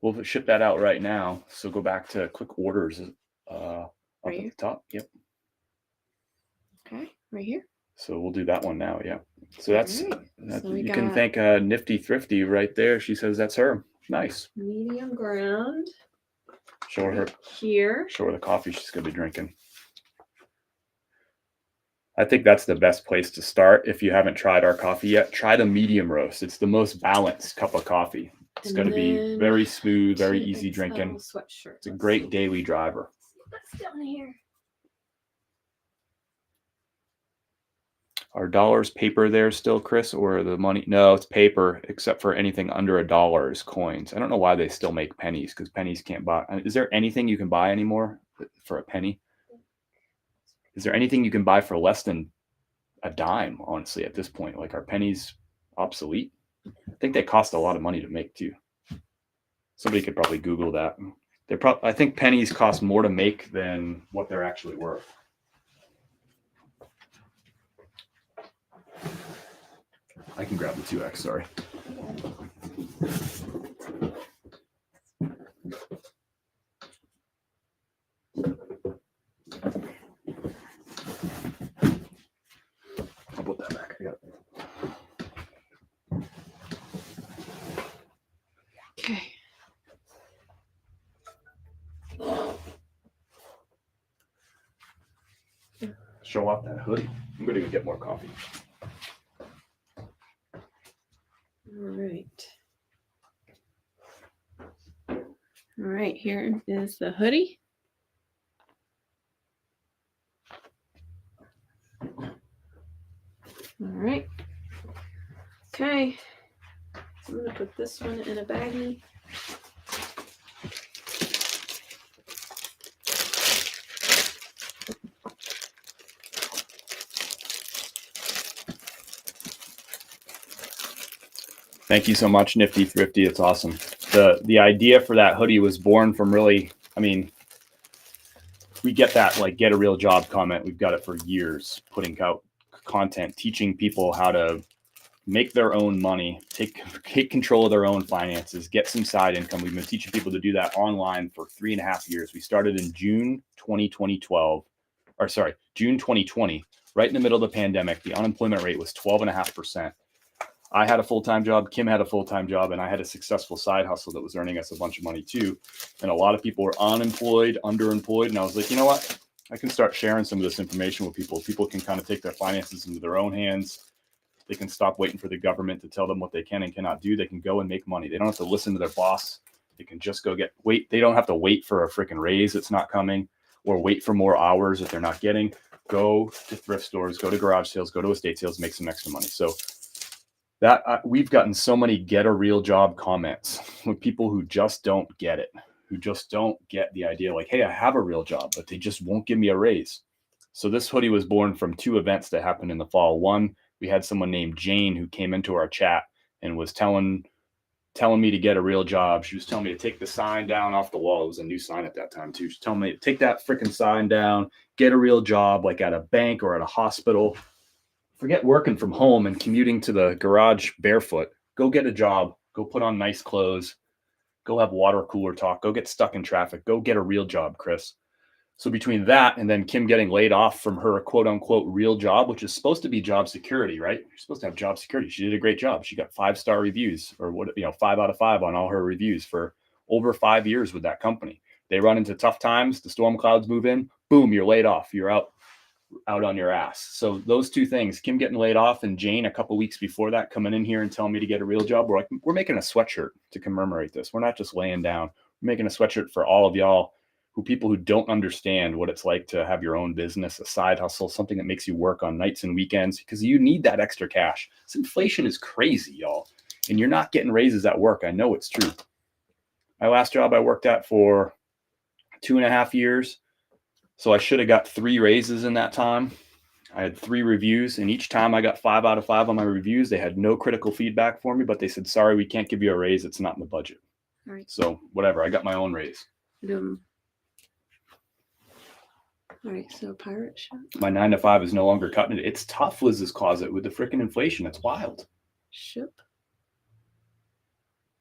Speaker 1: We'll ship that out right now. So go back to quick orders up at the top. Yep.
Speaker 2: Okay, right here.
Speaker 1: So we'll do that one now. Yeah. So that's
Speaker 2: So
Speaker 1: you can thank Nifty Thrifty right there. She says that's her. Nice.
Speaker 2: Medium ground.
Speaker 1: Show her
Speaker 2: here.
Speaker 1: Show her the coffee she's gonna be drinking. I think that's the best place to start. If you haven't tried our coffee yet, try the medium roast. It's the most balanced cup of coffee. It's going to be very smooth, very easy drinking.
Speaker 2: Sweatshirt.
Speaker 1: It's a great daily driver.
Speaker 2: What's down here?
Speaker 1: Are dollars paper there still, Chris, or the money? No, it's paper, except for anything under $1 is coins. I don't know why they still make pennies, because pennies can't buy. Is there anything you can buy anymore for a penny? Is there anything you can buy for less than a dime, honestly, at this point? Like, are pennies obsolete? I think they cost a lot of money to make too. Somebody could probably Google that. I think pennies cost more to make than what they're actually worth. I can grab the 2X, sorry. I'll put that back. I got it.
Speaker 2: Okay.
Speaker 1: Show off that hoodie. I'm going to go get more coffee.
Speaker 2: All right. All right, here is the hoodie. All right. Okay. So I'm going to put this one in a baggie.
Speaker 1: Thank you so much, Nifty Thrifty. It's awesome. The idea for that hoodie was born from really, I mean, we get that like get a real job comment. We've got it for years, putting out content, teaching people how to make their own money, take control of their own finances, get some side income. We've been teaching people to do that online for 3.5 years. We started in June 2020, right in the middle of the pandemic. The unemployment rate was 12.5%. I had a full-time job, Kim had a full-time job, and I had a successful side hustle that was earning us a bunch of money too. And a lot of people were unemployed, underemployed. And I was like, you know what? I can start sharing some of this information with people. People can kind of take their finances into their own hands. They can stop waiting for the government to tell them what they can and cannot do. They can go and make money. They don't have to listen to their boss. They can just go they don't have to wait for a freaking raise that's not coming, or wait for more hours that they're not getting. Go to thrift stores, go to garage sales, go to estate sales, make some extra money. So that we've gotten so many get a real job comments with people who just don't get it, who just don't get the idea like, hey, I have a real job, but they just won't give me a raise. So this hoodie was born from 2 events that happened in the fall. One, we had someone named Jane who came into our chat and was telling me to get a real job. She was telling me to take the sign down off the wall. It was a new sign at that time too. She's telling me to take that freaking sign down, get a real job, like at a bank or at a hospital. Forget working from home and commuting to the garage barefoot. Go get a job. Go put on nice clothes. Go have water cooler talk. Go get stuck in traffic. Go get a real job, Chris. So between that and then Kim getting laid off from her quote unquote real job, which is supposed to be job security, right? You're supposed to have job security. She did a great job. She got 5-star reviews, or 5 out of 5 on all her reviews for over 5 years with that company. They run into tough times. The storm clouds move in. Boom, you're laid off. You're out on your ass. So those two things, Kim getting laid off and Jane a couple weeks before that coming in here and telling me to get a real job. We're making a sweatshirt to commemorate this. We're not just laying down. We're making a sweatshirt for all of y'all people who don't understand what it's like to have your own business, a side hustle, something that makes you work on nights and weekends, because you need that extra cash. This inflation is crazy, y'all. And you're not getting raises at work. I know it's true. My last job I worked at for 2.5 years. So I should have got 3 raises in that time. I had 3 reviews, and each time I got 5 out of 5 on my reviews. They had no critical feedback for me, but they said, sorry, we can't give you a raise. It's not in the budget.
Speaker 2: All right.
Speaker 1: So whatever, I got my own raise.
Speaker 2: All right, so pirate ship.
Speaker 1: My 9 to 5 is no longer cutting it. It's tough, Liz's Closet, with the freaking inflation. It's wild.
Speaker 2: Ship.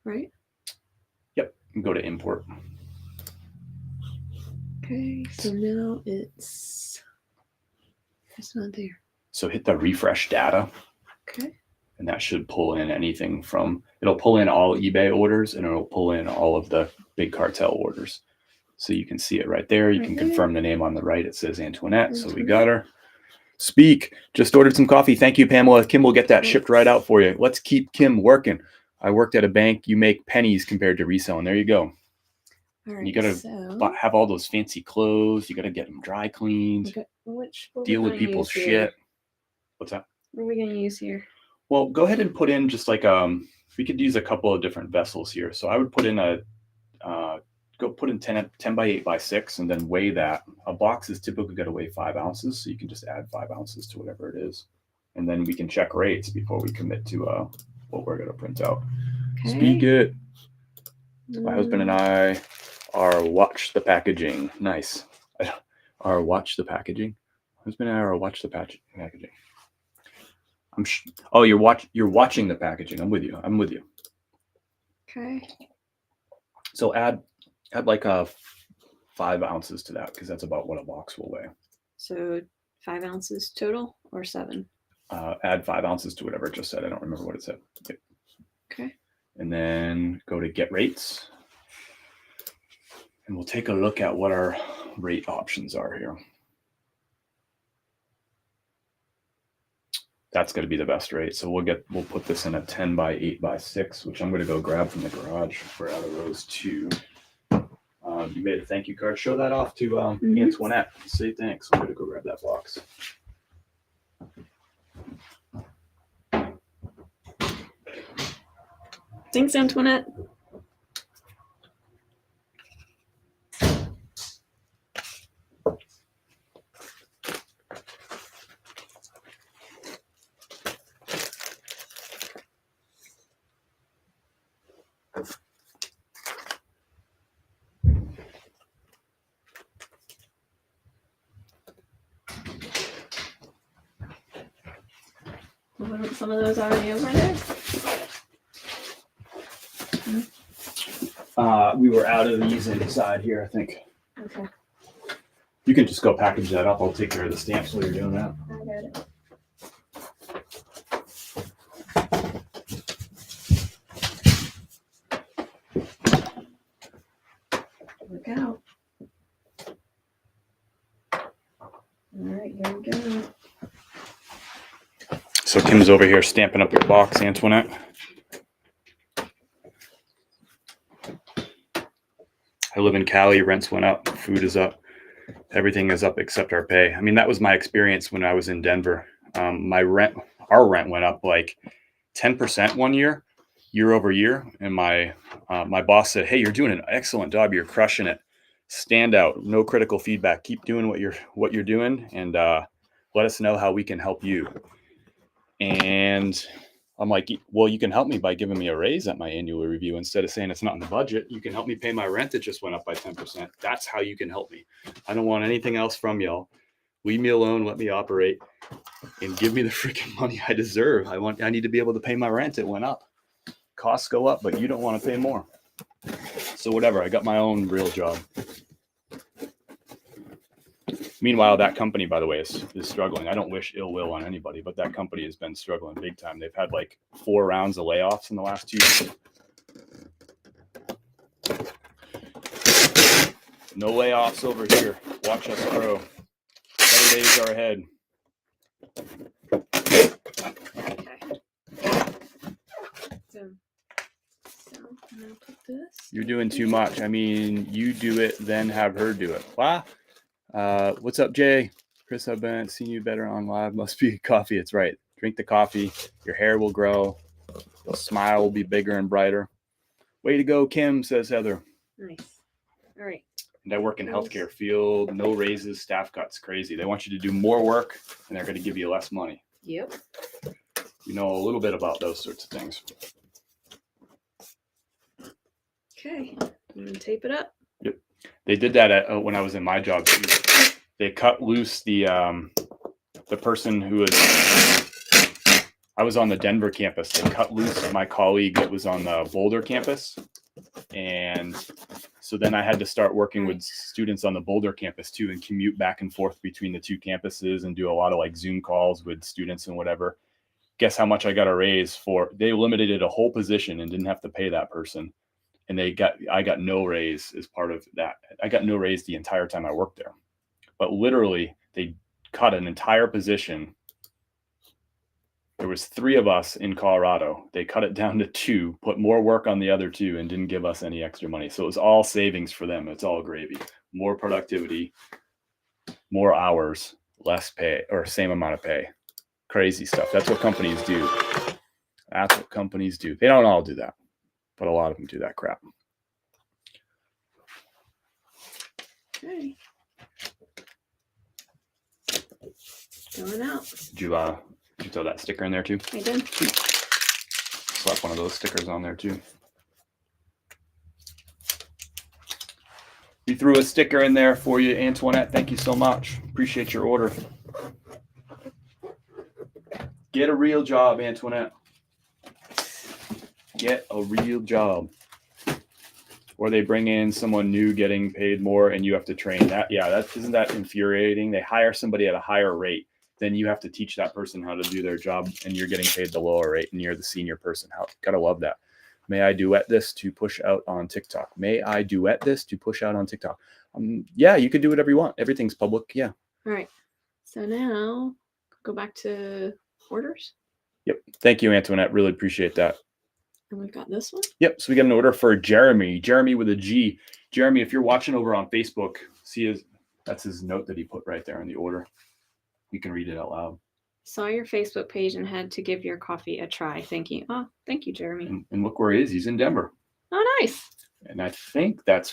Speaker 2: Right?
Speaker 1: Yep. Go to import.
Speaker 2: Okay, so now it's not there.
Speaker 1: So hit the refresh data.
Speaker 2: Okay.
Speaker 1: And that should pull in anything from, it'll pull in all eBay orders, and it'll pull in all of the big cartel orders. So you can see it right there. You can confirm the name on the right. It says Antoinette. So we got her. Speak. Just ordered some coffee. Thank you, Pamela. Kim will get that shipped right out for you. Let's keep Kim working. I worked at a bank. You make pennies compared to reselling. There you go.
Speaker 2: All right,
Speaker 1: you got to have all those fancy clothes. You got to get them dry cleaned.
Speaker 2: Okay.
Speaker 1: Deal with people's shit. What's that?
Speaker 2: What are we going to use here?
Speaker 1: Well, go ahead and put in just like, we could use a couple of different vessels here. So I would put in go put in 10 by 8 by 6 and then weigh that. A box is typically going to weigh 5 ounces. So you can just add 5 ounces to whatever it is. And then we can check rates before we commit to what we're going to print out. Okay. Speak it. My husband and I are watch the packaging. Nice. Are watch the packaging. Husband and I are watch the packaging. You're watching the packaging. I'm with you.
Speaker 2: Okay.
Speaker 1: So add like 5 ounces to that, because that's about what a box will weigh.
Speaker 2: So 5 ounces total or 7?
Speaker 1: Add 5 ounces to whatever it just said. I don't remember what it said. Yep.
Speaker 2: Okay.
Speaker 1: And then go to get rates. And we'll take a look at what our rate options are here. That's going to be the best rate. So we'll put this in a 10 by 8 by 6, which I'm going to go grab from the garage. We're out of those 2. You made a thank you card. Show that off to Antoinette. Say thanks. I'm going to go grab that box.
Speaker 2: Thanks, Antoinette. Wasn't some of those already over there?
Speaker 1: We were out of these inside here, I think.
Speaker 2: Okay.
Speaker 1: You can just go package that up. I'll take care of the stamps while you're doing that.
Speaker 2: I got it. Look out. All right, here we go.
Speaker 1: So Kim's over here stamping up your box, Antoinette. I live in Cali. Rents went up. Food is up. Everything is up except our pay. I mean, that was my experience when I was in Denver. Our rent went up like 10% one year over year. And my boss said, "Hey, you're doing an excellent job. You're crushing it. Stand out. No critical feedback. Keep doing what you're doing, and let us know how we can help you." And I'm like, "Well, you can help me by giving me a raise at my annual review instead of saying it's not in the budget. You can help me pay my rent that just went up by 10%. That's how you can help me. I don't want anything else from y'all. Leave me alone. Let me operate and give me the freaking money I deserve. I need to be able to pay my rent. It went up. Costs go up, but you don't want to pay more." So whatever, I got my own real job. Meanwhile, that company, by the way, is struggling. I don't wish ill will on anybody, but that company has been struggling big time. They've had like 4 rounds of layoffs in the last 2 years. No layoffs over here. Watch us grow. Better days are ahead.
Speaker 2: Okay. So I'm gonna put this.
Speaker 1: You're doing too much. I mean, you do it, then have her do it. Wow. What's up, Jay? Chris, I've been seeing you better on live. Must be coffee. It's right. Drink the coffee. Your hair will grow. The smile will be bigger and brighter. Way to go, Kim, says Heather.
Speaker 2: Nice. All right.
Speaker 1: And I work in healthcare field. No raises, staff cuts. Crazy. They want you to do more work, and they're going to give you less money.
Speaker 2: Yep.
Speaker 1: You know a little bit about those sorts of things.
Speaker 2: Okay. I'm gonna tape it up.
Speaker 1: Yep. They did that when I was in my job too. They cut loose the person who was. I was on the Denver campus. They cut loose my colleague that was on the Boulder campus, and so then I had to start working with students on the Boulder campus too, and commute back and forth between the 2 campuses and do a lot of like Zoom calls with students and whatever. Guess how much I got a raise for? They eliminated a whole position and didn't have to pay that person. And I got no raise as part of that. I got no raise the entire time I worked there. But literally, they cut an entire position. There was 3 of us in Colorado. They cut it down to 2, put more work on the other 2, and didn't give us any extra money. So it was all savings for them. It's all gravy. More productivity, more hours, less pay, or same amount of pay. Crazy stuff. That's what companies do. That's what companies do. They don't all do that, but a lot of them do that crap.
Speaker 2: Okay. Going out.
Speaker 1: Did you throw that sticker in there too?
Speaker 2: I did.
Speaker 1: Slap one of those stickers on there too. We threw a sticker in there for you, Antoinette. Thank you so much. Appreciate your order. Get a real job, Antoinette. Get a real job. Or they bring in someone new getting paid more and you have to train that. Yeah, isn't that infuriating? They hire somebody at a higher rate. Then you have to teach that person how to do their job and you're getting paid the lower rate and you're the senior person. Gotta love that. May I duet this to push out on TikTok? May I duet this to push out on TikTok? Yeah, you can do whatever you want. Everything's public. Yeah.
Speaker 2: All right. So now go back to orders.
Speaker 1: Yep. Thank you, Antoinette. Really appreciate that.
Speaker 2: And we've got this one.
Speaker 1: Yep. So we got an order for Jeremy. Jeremy with a G. Jeremy, if you're watching over on Facebook, that's his note that he put right there in the order. You can read it out loud.
Speaker 2: Saw your Facebook page and had to give your coffee a try. Thank you. Oh, thank you, Jeremy.
Speaker 1: And look where he is. He's in Denver.
Speaker 2: Oh, nice.
Speaker 1: And I think that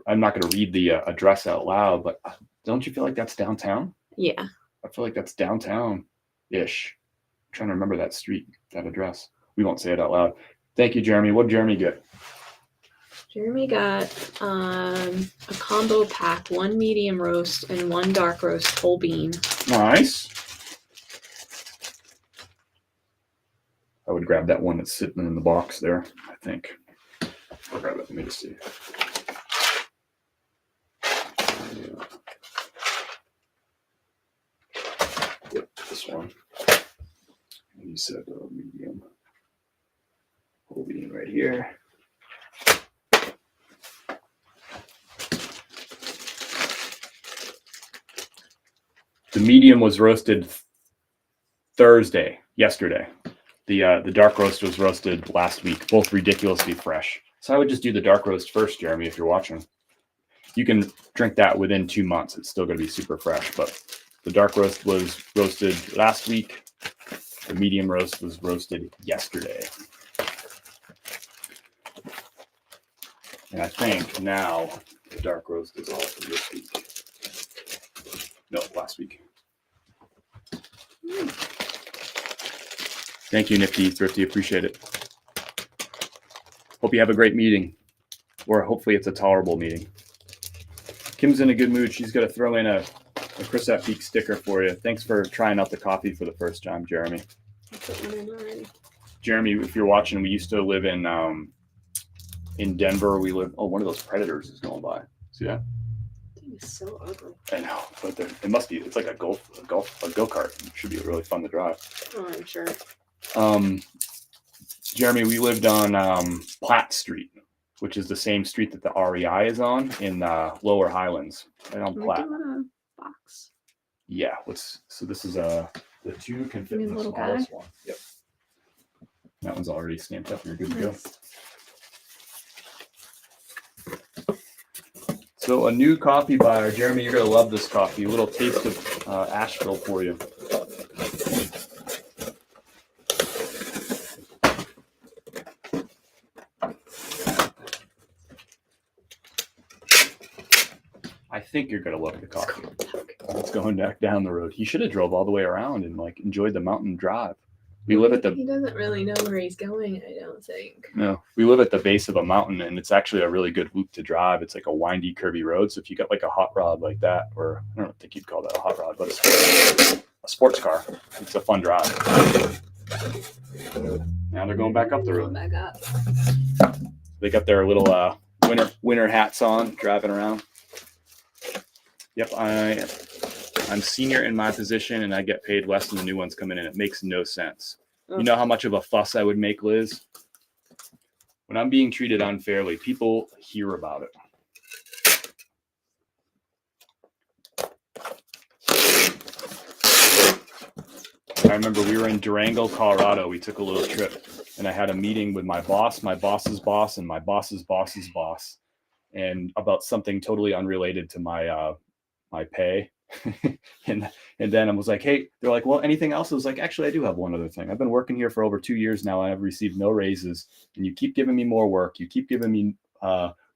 Speaker 1: I'm not going to read the address out loud, but don't you feel like that's downtown?
Speaker 2: Yeah.
Speaker 1: I feel like that's downtown-ish. I'm trying to remember that street, that address. We won't say it out loud. Thank you, Jeremy. What did Jeremy get?
Speaker 2: Jeremy got a combo pack, 1 medium roast and 1 dark roast whole bean.
Speaker 1: Nice. I would grab that one that's sitting in the box there, I think. I'll grab it. Let me just see. Yep, this one. And you said medium. Whole bean right here. The medium was roasted yesterday. The dark roast was roasted last week, both ridiculously fresh. So I would just do the dark roast first, Jeremy, if you're watching. You can drink that within 2 months. It's still going to be super fresh, but the dark roast was roasted last week. The medium roast was roasted yesterday. And I think now the dark roast is all for this week. No, last week. Thank you, Nifty Thrifty. Appreciate it. Hope you have a great meeting, or hopefully it's a tolerable meeting. Kim's in a good mood. She's going to throw in a Chris at Peak sticker for you. Thanks for trying out the coffee for the first time, Jeremy.
Speaker 2: I put one in already.
Speaker 1: Jeremy, if you're watching, we used to live in in Denver, we live. Oh, one of those predators is going by. See that?
Speaker 2: Thing is so ugly.
Speaker 1: I know, but it must be. It's like a go-kart. It should be really fun to drive.
Speaker 2: Oh, I'm sure.
Speaker 1: Jeremy, we lived on Platt Street, which is the same street that the REI is on in Lower Highlands, right on Platt.
Speaker 2: Are we doing a box?
Speaker 1: Yeah. So this is the two can fit in the
Speaker 2: little
Speaker 1: smallest
Speaker 2: guy?
Speaker 1: one. Yep. That one's already stamped up. You're good to go. So a new coffee buyer, Jeremy, you're gonna love this coffee. A little taste of Asheville for you. I think you're gonna love the coffee. It's going back down the road. He should have drove all the way around and like enjoyed the mountain drive. We live at the.
Speaker 2: He doesn't really know where he's going, I don't think.
Speaker 1: No, we live at the base of a mountain, and it's actually a really good loop to drive. It's like a windy, curvy road. So if you got like a hot rod like that, or I don't think you'd call that a hot rod, but a sports car, it's a fun drive. Now they're going back up the road.
Speaker 2: Back up.
Speaker 1: They got their little winter hats on, driving around. Yep, I'm senior in my position, and I get paid less than the new ones coming in. It makes no sense. You know how much of a fuss I would make, Liz? When I'm being treated unfairly, people hear about it. I remember we were in Durango, Colorado. We took a little trip, and I had a meeting with my boss, my boss's boss, and my boss's boss's boss, and about something totally unrelated to my pay. and then I was like, hey, they're like, well, anything else? I was like, actually, I do have one other thing. I've been working here for over 2 years now. I have received no raises, and you keep giving me more work. You keep giving me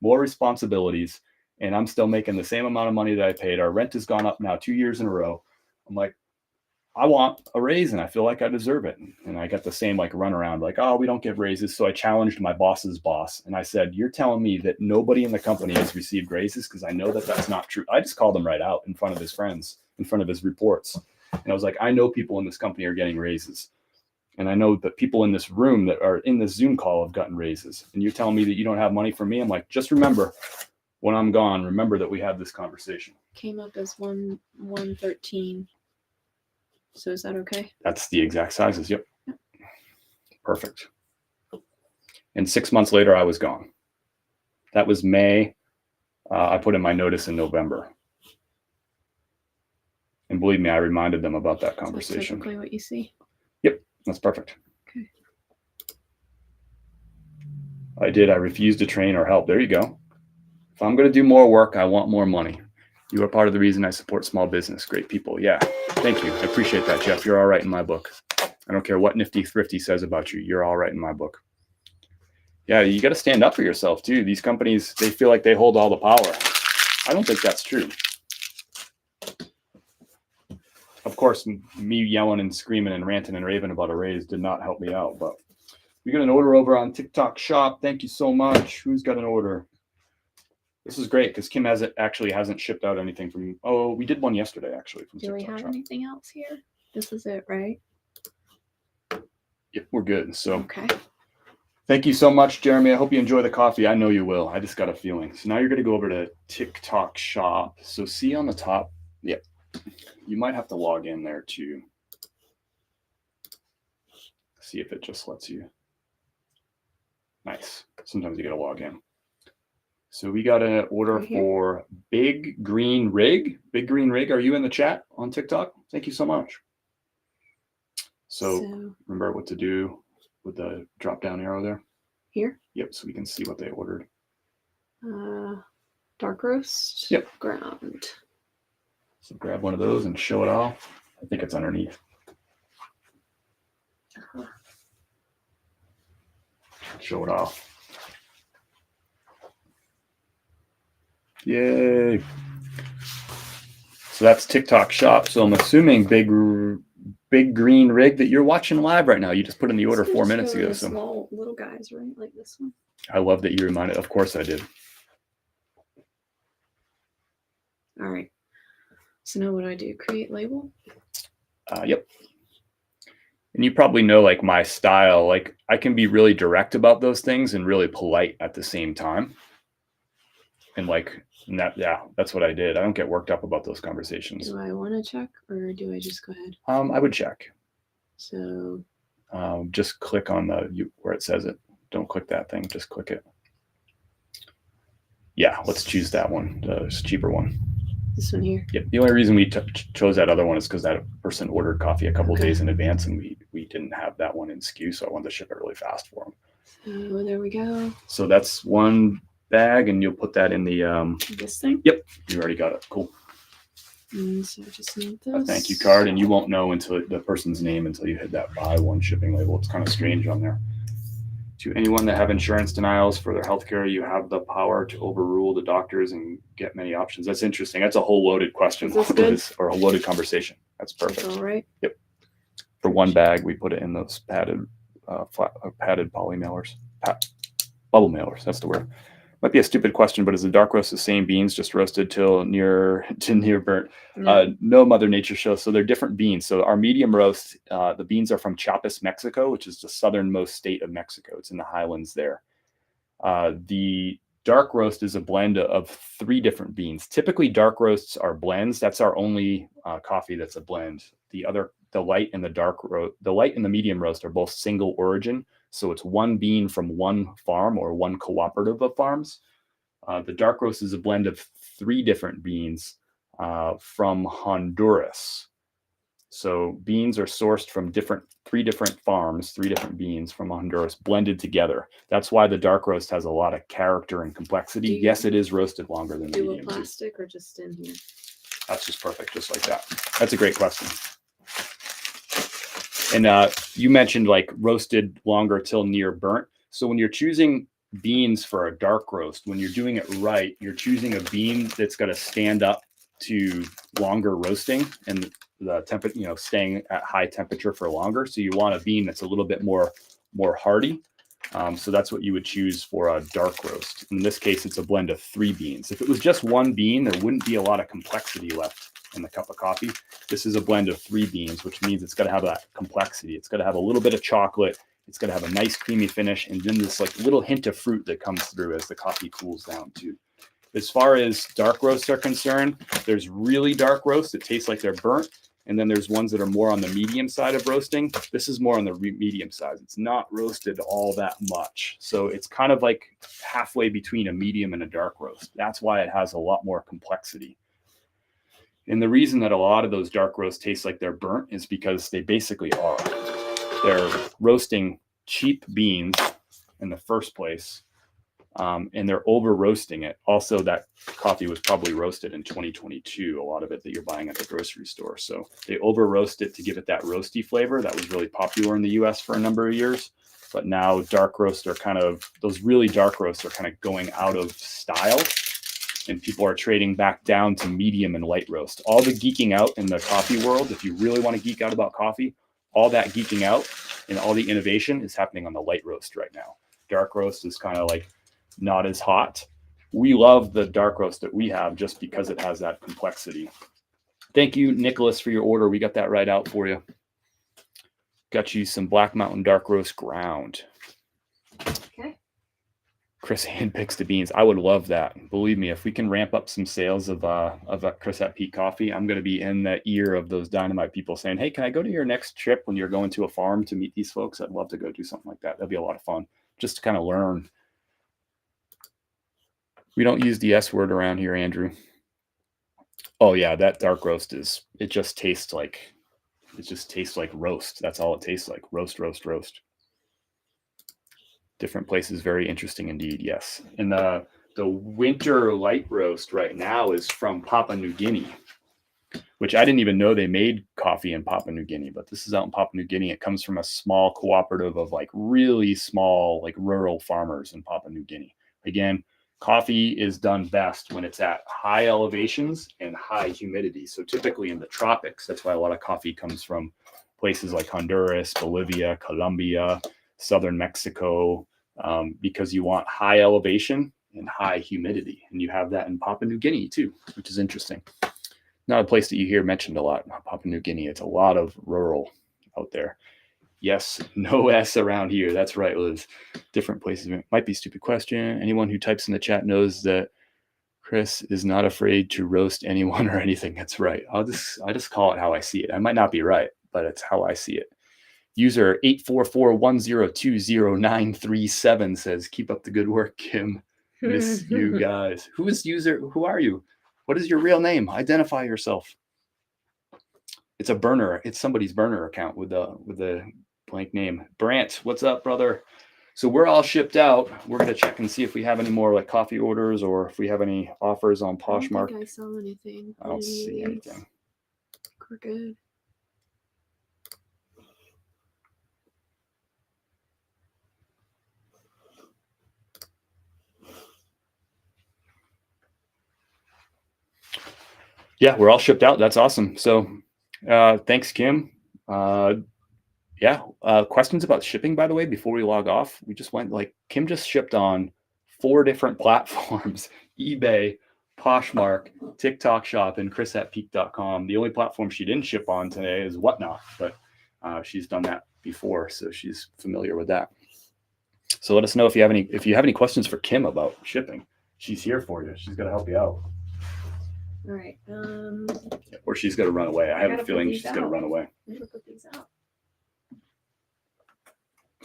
Speaker 1: more responsibilities, and I'm still making the same amount of money that I paid. Our rent has gone up now 2 years in a row. I'm like, I want a raise, and I feel like I deserve it. And I got the same like runaround, like, oh, we don't give raises. So I challenged my boss's boss, and I said, you're telling me that nobody in the company has received raises? Because I know that that's not true. I just called him right out in front of his friends, in front of his reports. And I was like, I know people in this company are getting raises. And I know that people in this room that are in this Zoom call have gotten raises. And you're telling me that you don't have money for me? I'm like, just remember, when I'm gone, remember that we had this conversation.
Speaker 2: Came up as 113. So is that okay?
Speaker 1: That's the exact sizes. Yep. Perfect. And 6 months later, I was gone. That was May. I put in my notice in November. And believe me, I reminded them about that conversation.
Speaker 2: That's typically what you see.
Speaker 1: Yep, that's perfect.
Speaker 2: Okay.
Speaker 1: I did. I refused to train or help. There you go. If I'm going to do more work, I want more money. You are part of the reason I support small business. Great people. Yeah. Thank you. I appreciate that, Jeff. You're all right in my book. I don't care what Nifty Thrifty says about you. You're all right in my book. Yeah, you got to stand up for yourself, too. These companies, they feel like they hold all the power. I don't think that's true. Of course, me yelling and screaming and ranting and raving about a raise did not help me out. But we got an order over on TikTok Shop. Thank you so much. Who's got an order? This is great because Kim hasn't shipped out anything from. Oh, we did one yesterday actually from
Speaker 2: TikTok. Do we have anything else here? This is it, right?
Speaker 1: Yep, we're good. So
Speaker 2: okay.
Speaker 1: Thank you so much, Jeremy. I hope you enjoy the coffee. I know you will. I just got a feeling. So now you're going to go over to TikTok Shop. So see on the top. Yep. You might have to log in there too. See if it just lets you. Nice. Sometimes you got to log in. So we got an order for Big Green Rig. Big Green Rig, are you in the chat on TikTok? Thank you so much. So remember what to do with the drop-down arrow there?
Speaker 2: Here?
Speaker 1: Yep, so we can see what they ordered.
Speaker 2: Dark roast.
Speaker 1: Yep.
Speaker 2: Ground.
Speaker 1: So grab one of those and show it off. I think it's underneath. Show it off. Yay. So that's TikTok Shop. So I'm assuming Big Green Rig that you're watching live right now. You just put in the order 4 minutes ago. So
Speaker 2: small little guys, right? Like this one.
Speaker 1: I love that you reminded. Of course I did.
Speaker 2: All right. So now what do I do? Create label?
Speaker 1: Yep. And you probably know like my style, like I can be really direct about those things and really polite at the same time. And like, yeah, that's what I did. I don't get worked up about those conversations.
Speaker 2: Do I want to check or do I just go ahead?
Speaker 1: I would check.
Speaker 2: So
Speaker 1: just click on where it says it. Don't click that thing. Just click it. Yeah, let's choose that one, the cheaper one.
Speaker 2: This one here?
Speaker 1: Yep. The only reason we chose that other one is because that person ordered coffee a couple days in advance, and we didn't have that one in SKU, so I wanted to ship it really fast for them.
Speaker 2: So there we go.
Speaker 1: So that's one bag, and you'll put that in the
Speaker 2: this thing?
Speaker 1: Yep, you already got it. Cool.
Speaker 2: And so I just need this.
Speaker 1: A thank you card, and you won't know until the person's name until you hit that buy one shipping label. It's kind of strange on there. To anyone that have insurance denials for their healthcare, you have the power to overrule the doctors and get many options. That's interesting. That's a whole loaded question.
Speaker 2: Is this good?
Speaker 1: Or a loaded conversation. That's perfect.
Speaker 2: That's all right.
Speaker 1: Yep. For one bag, we put it in those padded poly mailers, bubble mailers. That's the word. Might be a stupid question, but is the dark roast the same beans, just roasted till near burnt? No. No, Mother Nature show. So they're different beans. So our medium roast, the beans are from Chiapas, Mexico, which is the southernmost state of Mexico. It's in the highlands there. The dark roast is a blend of 3 different beans. Typically, dark roasts are blends. That's our only coffee that's a blend. The light and the medium roast are both single origin. So it's one bean from one farm or one cooperative of farms. The dark roast is a blend of 3 different beans from Honduras. So beans are sourced from 3 different farms, 3 different beans from Honduras blended together. That's why the dark roast has a lot of character and complexity. Yes, it is roasted longer than the medium.
Speaker 2: Do a plastic or just in here?
Speaker 1: That's just perfect, just like that. That's a great question. And you mentioned like roasted longer till near burnt. So when you're choosing beans for a dark roast, when you're doing it right, you're choosing a bean that's going to stand up to longer roasting and the temperature, staying at high temperature for longer. So you want a bean that's a little bit more hardy. So that's what you would choose for a dark roast. In this case, it's a blend of 3 beans. If it was just one bean, there wouldn't be a lot of complexity left in the cup of coffee. This is a blend of 3 beans, which means it's got to have that complexity. It's got to have a little bit of chocolate. It's got to have a nice creamy finish, and then this like little hint of fruit that comes through as the coffee cools down too. As far as dark roasts are concerned, there's really dark roasts that taste like they're burnt, and then there's ones that are more on the medium side of roasting. This is more on the medium side. It's not roasted all that much. So it's kind of like halfway between a medium and a dark roast. That's why it has a lot more complexity. And the reason that a lot of those dark roasts taste like they're burnt is because they basically are. They're roasting cheap beans in the first place, and they're over roasting it. Also, that coffee was probably roasted in 2022, a lot of it that you're buying at the grocery store. So they over roast it to give it that roasty flavor that was really popular in the US for a number of years. But now dark roasts are those really dark roasts are kind of going out of style, and people are trading back down to medium and light roast. All the geeking out in the coffee world, if you really want to geek out about coffee, all that geeking out and all the innovation is happening on the light roast right now. Dark roast is kind of like not as hot. We love the dark roast that we have just because it has that complexity. Thank you, Nicholas, for your order. We got that right out for you. Got you some Black Mountain dark roast ground.
Speaker 2: Okay.
Speaker 1: Chris handpicks the beans. I would love that. Believe me, if we can ramp up some sales of Chris at Peak Coffee, I'm going to be in the ear of those dynamite people saying, hey, can I go to your next trip when you're going to a farm to meet these folks? I'd love to go do something like that. That'd be a lot of fun just to kind of learn. We don't use the S word around here, Andrew. Oh yeah, that dark roast it just tastes like roast. That's all it tastes like. Roast, roast, roast. Different places, very interesting indeed, yes. And the winter light roast right now is from Papua New Guinea, which I didn't even know they made coffee in Papua New Guinea, but this is out in Papua New Guinea. It comes from a small cooperative of like really small, like rural farmers in Papua New Guinea. Again, coffee is done best when it's at high elevations and high humidity. So typically in the tropics, that's why a lot of coffee comes from places like Honduras, Bolivia, Colombia, southern Mexico, because you want high elevation and high humidity. And you have that in Papua New Guinea too, which is interesting. Not a place that you hear mentioned a lot, Papua New Guinea. It's a lot of rural out there. Yes, no S around here. That's right, Liz. Different places. Might be a stupid question. Anyone who types in the chat knows that Chris is not afraid to roast anyone or anything. That's right. I just call it how I see it. I might not be right, but it's how I see it. User 84410200937 says, "Keep up the good work, Kim. Miss you guys." Who is user? Who are you? What is your real name? Identify yourself. It's a burner. It's somebody's burner account with the blank name. Brant, what's up, brother? So we're all shipped out. We're gonna check and see if we have any more like coffee orders or if we have any offers on Poshmark.
Speaker 2: I don't think I saw anything.
Speaker 1: I don't see anything.
Speaker 2: We're good.
Speaker 1: Yeah, we're all shipped out. That's awesome. So thanks, Kim. Questions about shipping, by the way, before we log off. We just went like Kim just shipped on 4 different platforms: eBay, Poshmark, TikTok Shop, and chris@peak.com. The only platform she didn't ship on today is Whatnot, but she's done that before, so she's familiar with that. So let us know if you have any questions for Kim about shipping. She's here for you. She's going to help you out.
Speaker 2: All right.
Speaker 1: Or she's going to run away. I have a feeling she's going to run away.
Speaker 2: I'm gonna put these out.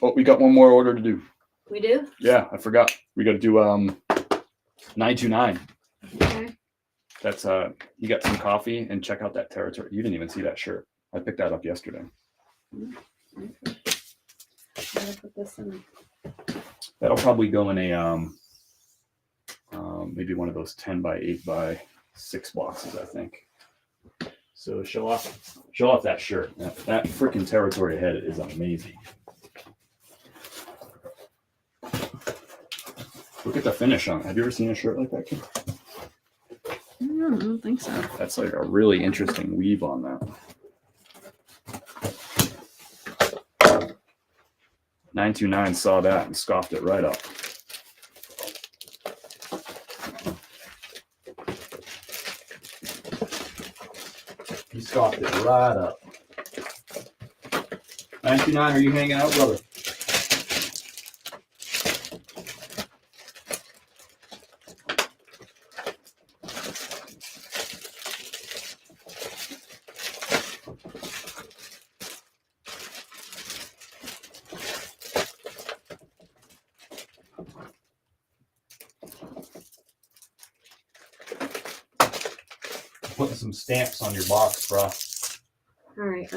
Speaker 1: Oh, we got one more order to do.
Speaker 2: We do?
Speaker 1: Yeah, I forgot. We got to do 929.
Speaker 2: Okay.
Speaker 1: That's you got some coffee and check out that territory. You didn't even see that shirt. I picked that up yesterday.
Speaker 2: Okay. I'm gonna put this in.
Speaker 1: That'll probably go in a maybe one of those 10 by 8 by 6 boxes, I think. So show off that shirt. That freaking territory head is amazing. Look at the finish on it. Have you ever seen a shirt like that, Kim?
Speaker 2: I don't think so.
Speaker 1: That's like a really interesting weave on that. 929 saw that and scoffed it right up. He scoffed it right up. 929, are you hanging out, brother? Putting some stamps on your box, bro.
Speaker 2: All right.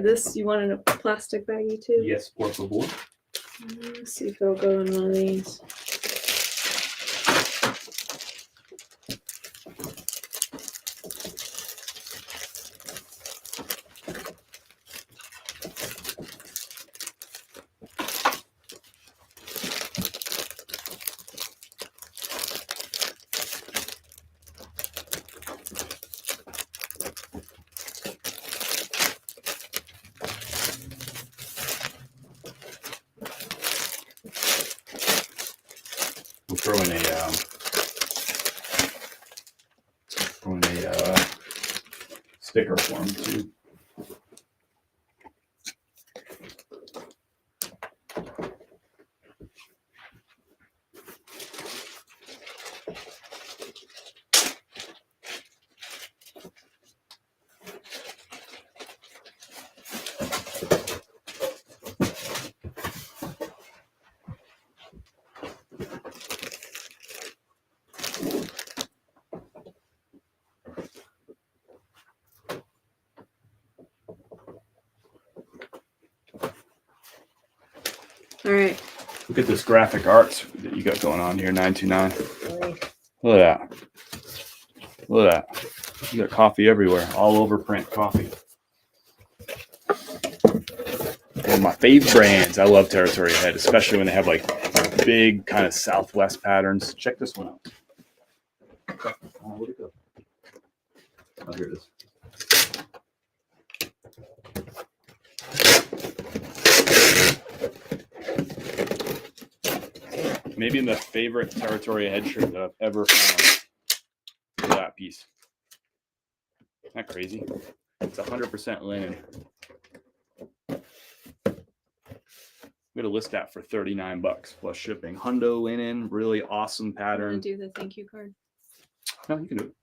Speaker 2: This you want in a plastic baggie too?
Speaker 1: Yes, por favor.
Speaker 2: Let's see if it'll go in one of these.
Speaker 1: We'll throw in a sticker form too.
Speaker 2: All right.
Speaker 1: Look at this graphic arts that you got going on here, 929. Look at that. Look at that. You got coffee everywhere, all over print coffee. One of my fave brands. I love Territory Head, especially when they have like big kind of Southwest patterns. Check this one out. Where'd it go? Oh, here it is. Maybe the favorite Territory Head shirt that I've ever found. Look at that piece. Isn't that crazy? It's 100% linen. I'm gonna list that for $39 plus shipping. Hundo linen, really awesome pattern.
Speaker 2: Do the thank you card.
Speaker 1: No, you can do it.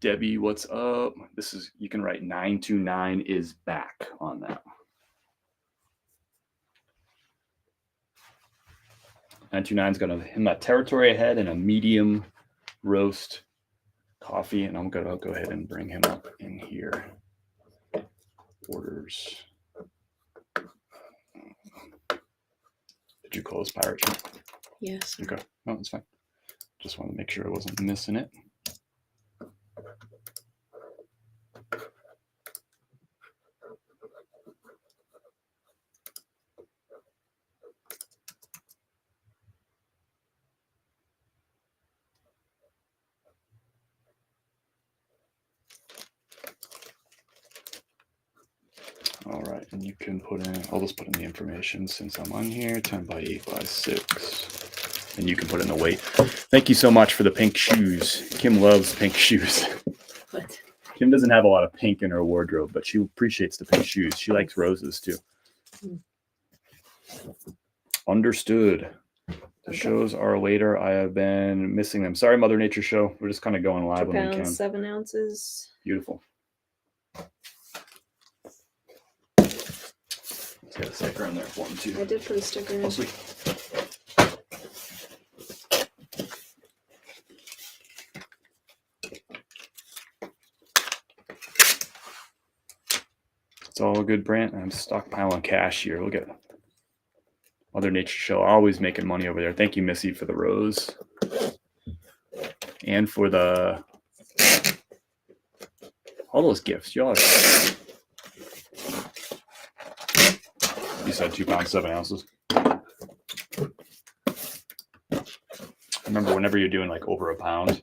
Speaker 1: Debbie, what's up? This is, you can write 929 is back on that. 929 is gonna hit my territory ahead in a medium roast coffee, and I'm gonna go ahead and bring him up in here. Orders. Did you close Pirate Ship?
Speaker 2: Yes.
Speaker 1: Okay. No, that's fine. Just want to make sure I wasn't missing it. All right, and you can put in, I'll just put in the information since I'm on here, 10 by 8 by 6. And you can put in the weight. Thank you so much for the pink shoes. Kim loves pink shoes.
Speaker 2: What?
Speaker 1: Kim doesn't have a lot of pink in her wardrobe, but she appreciates the pink shoes. She likes roses too. Understood. The shows are later. I have been missing them. Sorry, Mother Nature Show. We're just kind of going live
Speaker 2: 2
Speaker 1: when we
Speaker 2: pounds,
Speaker 1: can.
Speaker 2: 7 ounces.
Speaker 1: Beautiful. Let's get a sticker in there for him too.
Speaker 2: I did put a sticker in.
Speaker 1: Oh, sweet. It's all good, Brant. I'm stockpiling cash here. Look at Mother Nature Show, always making money over there. Thank you, Missy, for the rose. And for the all those gifts. Y'all are, you said 2 pounds, 7 ounces. Remember, whenever you're doing like over a pound,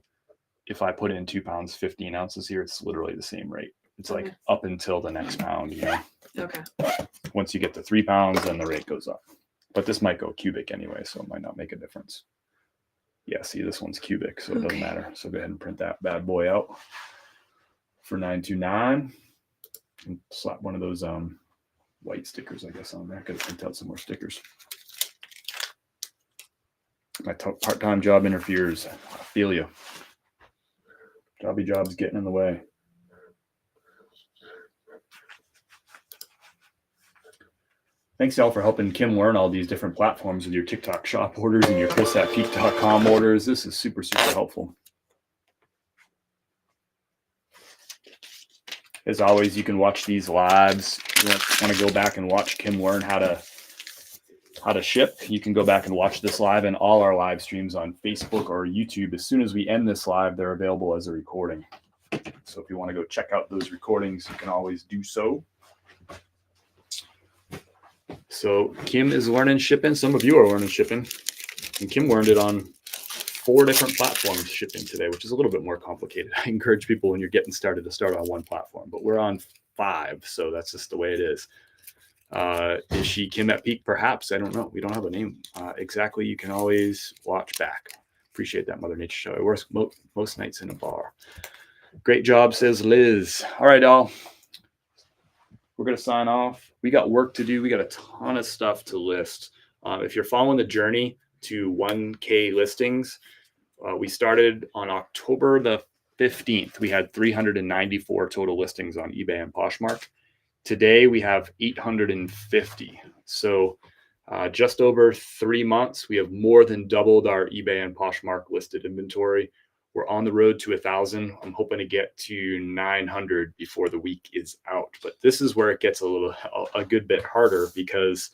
Speaker 1: if I put in 2 pounds, 15 ounces here, it's literally the same rate. It's like up until the next pound, you know?
Speaker 2: Okay.
Speaker 1: Once you get to 3 pounds, then the rate goes up. But this might go cubic anyway, so it might not make a difference. Yeah, see, this one's cubic, so it doesn't matter. So go ahead and print that bad boy out for $9.29 and slap one of those white stickers, I guess, on there. I could print out some more stickers. My part-time job interferes. I feel you. Job's getting in the way. Thanks, y'all, for helping Kim learn all these different platforms with your TikTok shop orders and your chris@peak.com orders. This is super, super helpful. As always, you can watch these lives. If you want to go back and watch Kim learn how to ship, you can go back and watch this live and all our live streams on Facebook or YouTube. As soon as we end this live, they're available as a recording. So if you want to go check out those recordings, you can always do so. So Kim is learning shipping. Some of you are learning shipping. And Kim learned it on 4 different platforms shipping today, which is a little bit more complicated. I encourage people when you're getting started to start on 1 platform, but we're on 5. So that's just the way it is. Is she Kim at Peak? Perhaps. I don't know. We don't have a name exactly. You can always watch back. Appreciate that, Mother Nature Show. It works most nights in a bar. Great job, says Liz. All right, y'all. We're going to sign off. We got work to do. We got a ton of stuff to list. If you're following the journey to 1K listings, we started on October the 15th. We had 394 total listings on eBay and Poshmark. Today, we have 850. So just over 3 months, we have more than doubled our eBay and Poshmark listed inventory. We're on the road to 1,000. I'm hoping to get to 900 before the week is out. But this is where it gets a good bit harder, because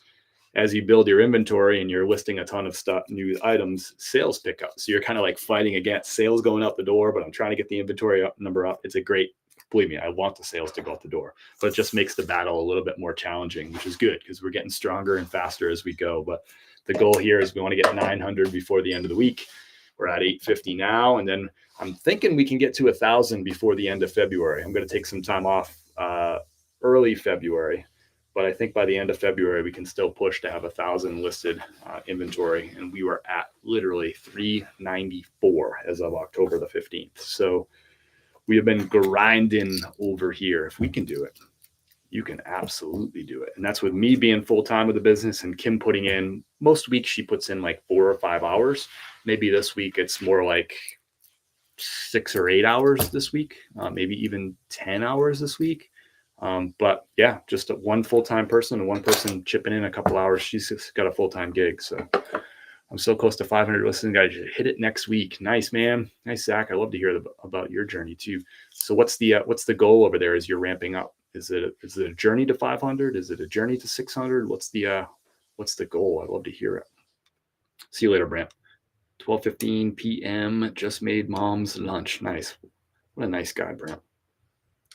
Speaker 1: as you build your inventory and you're listing a ton of stuff, new items, sales pick up. So you're kind of like fighting against sales going out the door, but I'm trying to get the inventory number up. It's a great, believe me, I want the sales to go out the door, but it just makes the battle a little bit more challenging, which is good because we're getting stronger and faster as we go. But the goal here is we want to get 900 before the end of the week. We're at 850 now, and then I'm thinking we can get to 1,000 before the end of February. I'm going to take some time off early February, but I think by the end of February we can still push to have 1,000 listed inventory, and we were at literally 394 as of October the 15th. So we have been grinding over here. If we can do it, you can absolutely do it. And that's with me being full-time with the business and Kim putting in, most weeks she puts in like 4 or 5 hours. Maybe this week it's more like 6 or 8 hours this week, maybe even 10 hours this week. But yeah, just one full-time person and one person chipping in a couple hours. She's just got a full-time gig. So I'm so close to 500 listeners. Guys, hit it next week. Nice, man. Nice, Zach. I love to hear about your journey too. So what's the goal over there as you're ramping up? Is it a journey to 500? Is it a journey to 600? What's the goal? I'd love to hear it. See you later, Brant. 12:15 p.m. Just made mom's lunch. Nice. What a nice guy, Brant.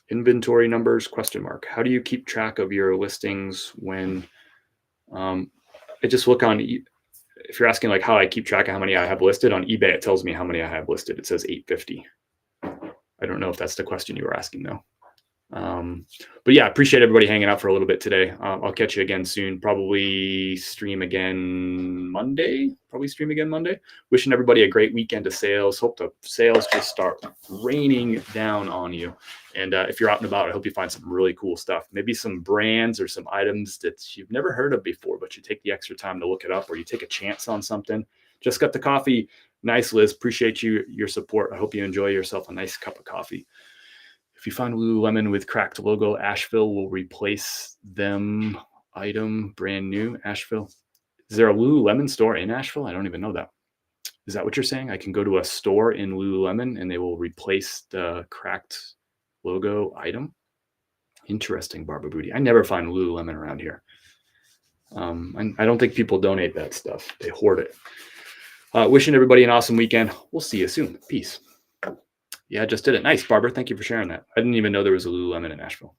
Speaker 1: Inventory numbers, ? How do you keep track of your listings when I just look on, if you're asking like how I keep track of how many I have listed on eBay, it tells me how many I have listed. It says 850. I don't know if that's the question you were asking though. But yeah, appreciate everybody hanging out for a little bit today. I'll catch you again soon. Probably stream again Monday. Wishing everybody a great weekend of sales. Hope the sales just start raining down on you. And if you're out and about, I hope you find some really cool stuff. Maybe some brands or some items that you've never heard of before, but you take the extra time to look it up, or you take a chance on something. Just got the coffee. Nice, Liz. Appreciate your support. I hope you enjoy yourself a nice cup of coffee. If you find Lululemon with cracked logo, Asheville will replace them. Item brand new. Asheville. Is there a Lululemon store in Asheville? I don't even know that. Is that what you're saying? I can go to a store in Lululemon and they will replace the cracked logo item? Interesting, Barbara Booty. I never find Lululemon around here. I don't think people donate that stuff. They hoard it. Wishing everybody an awesome weekend. We'll see you soon. Peace. Yeah, I just did it. Nice, Barbara. Thank you for sharing that. I didn't even know there was a Lululemon in Nashville.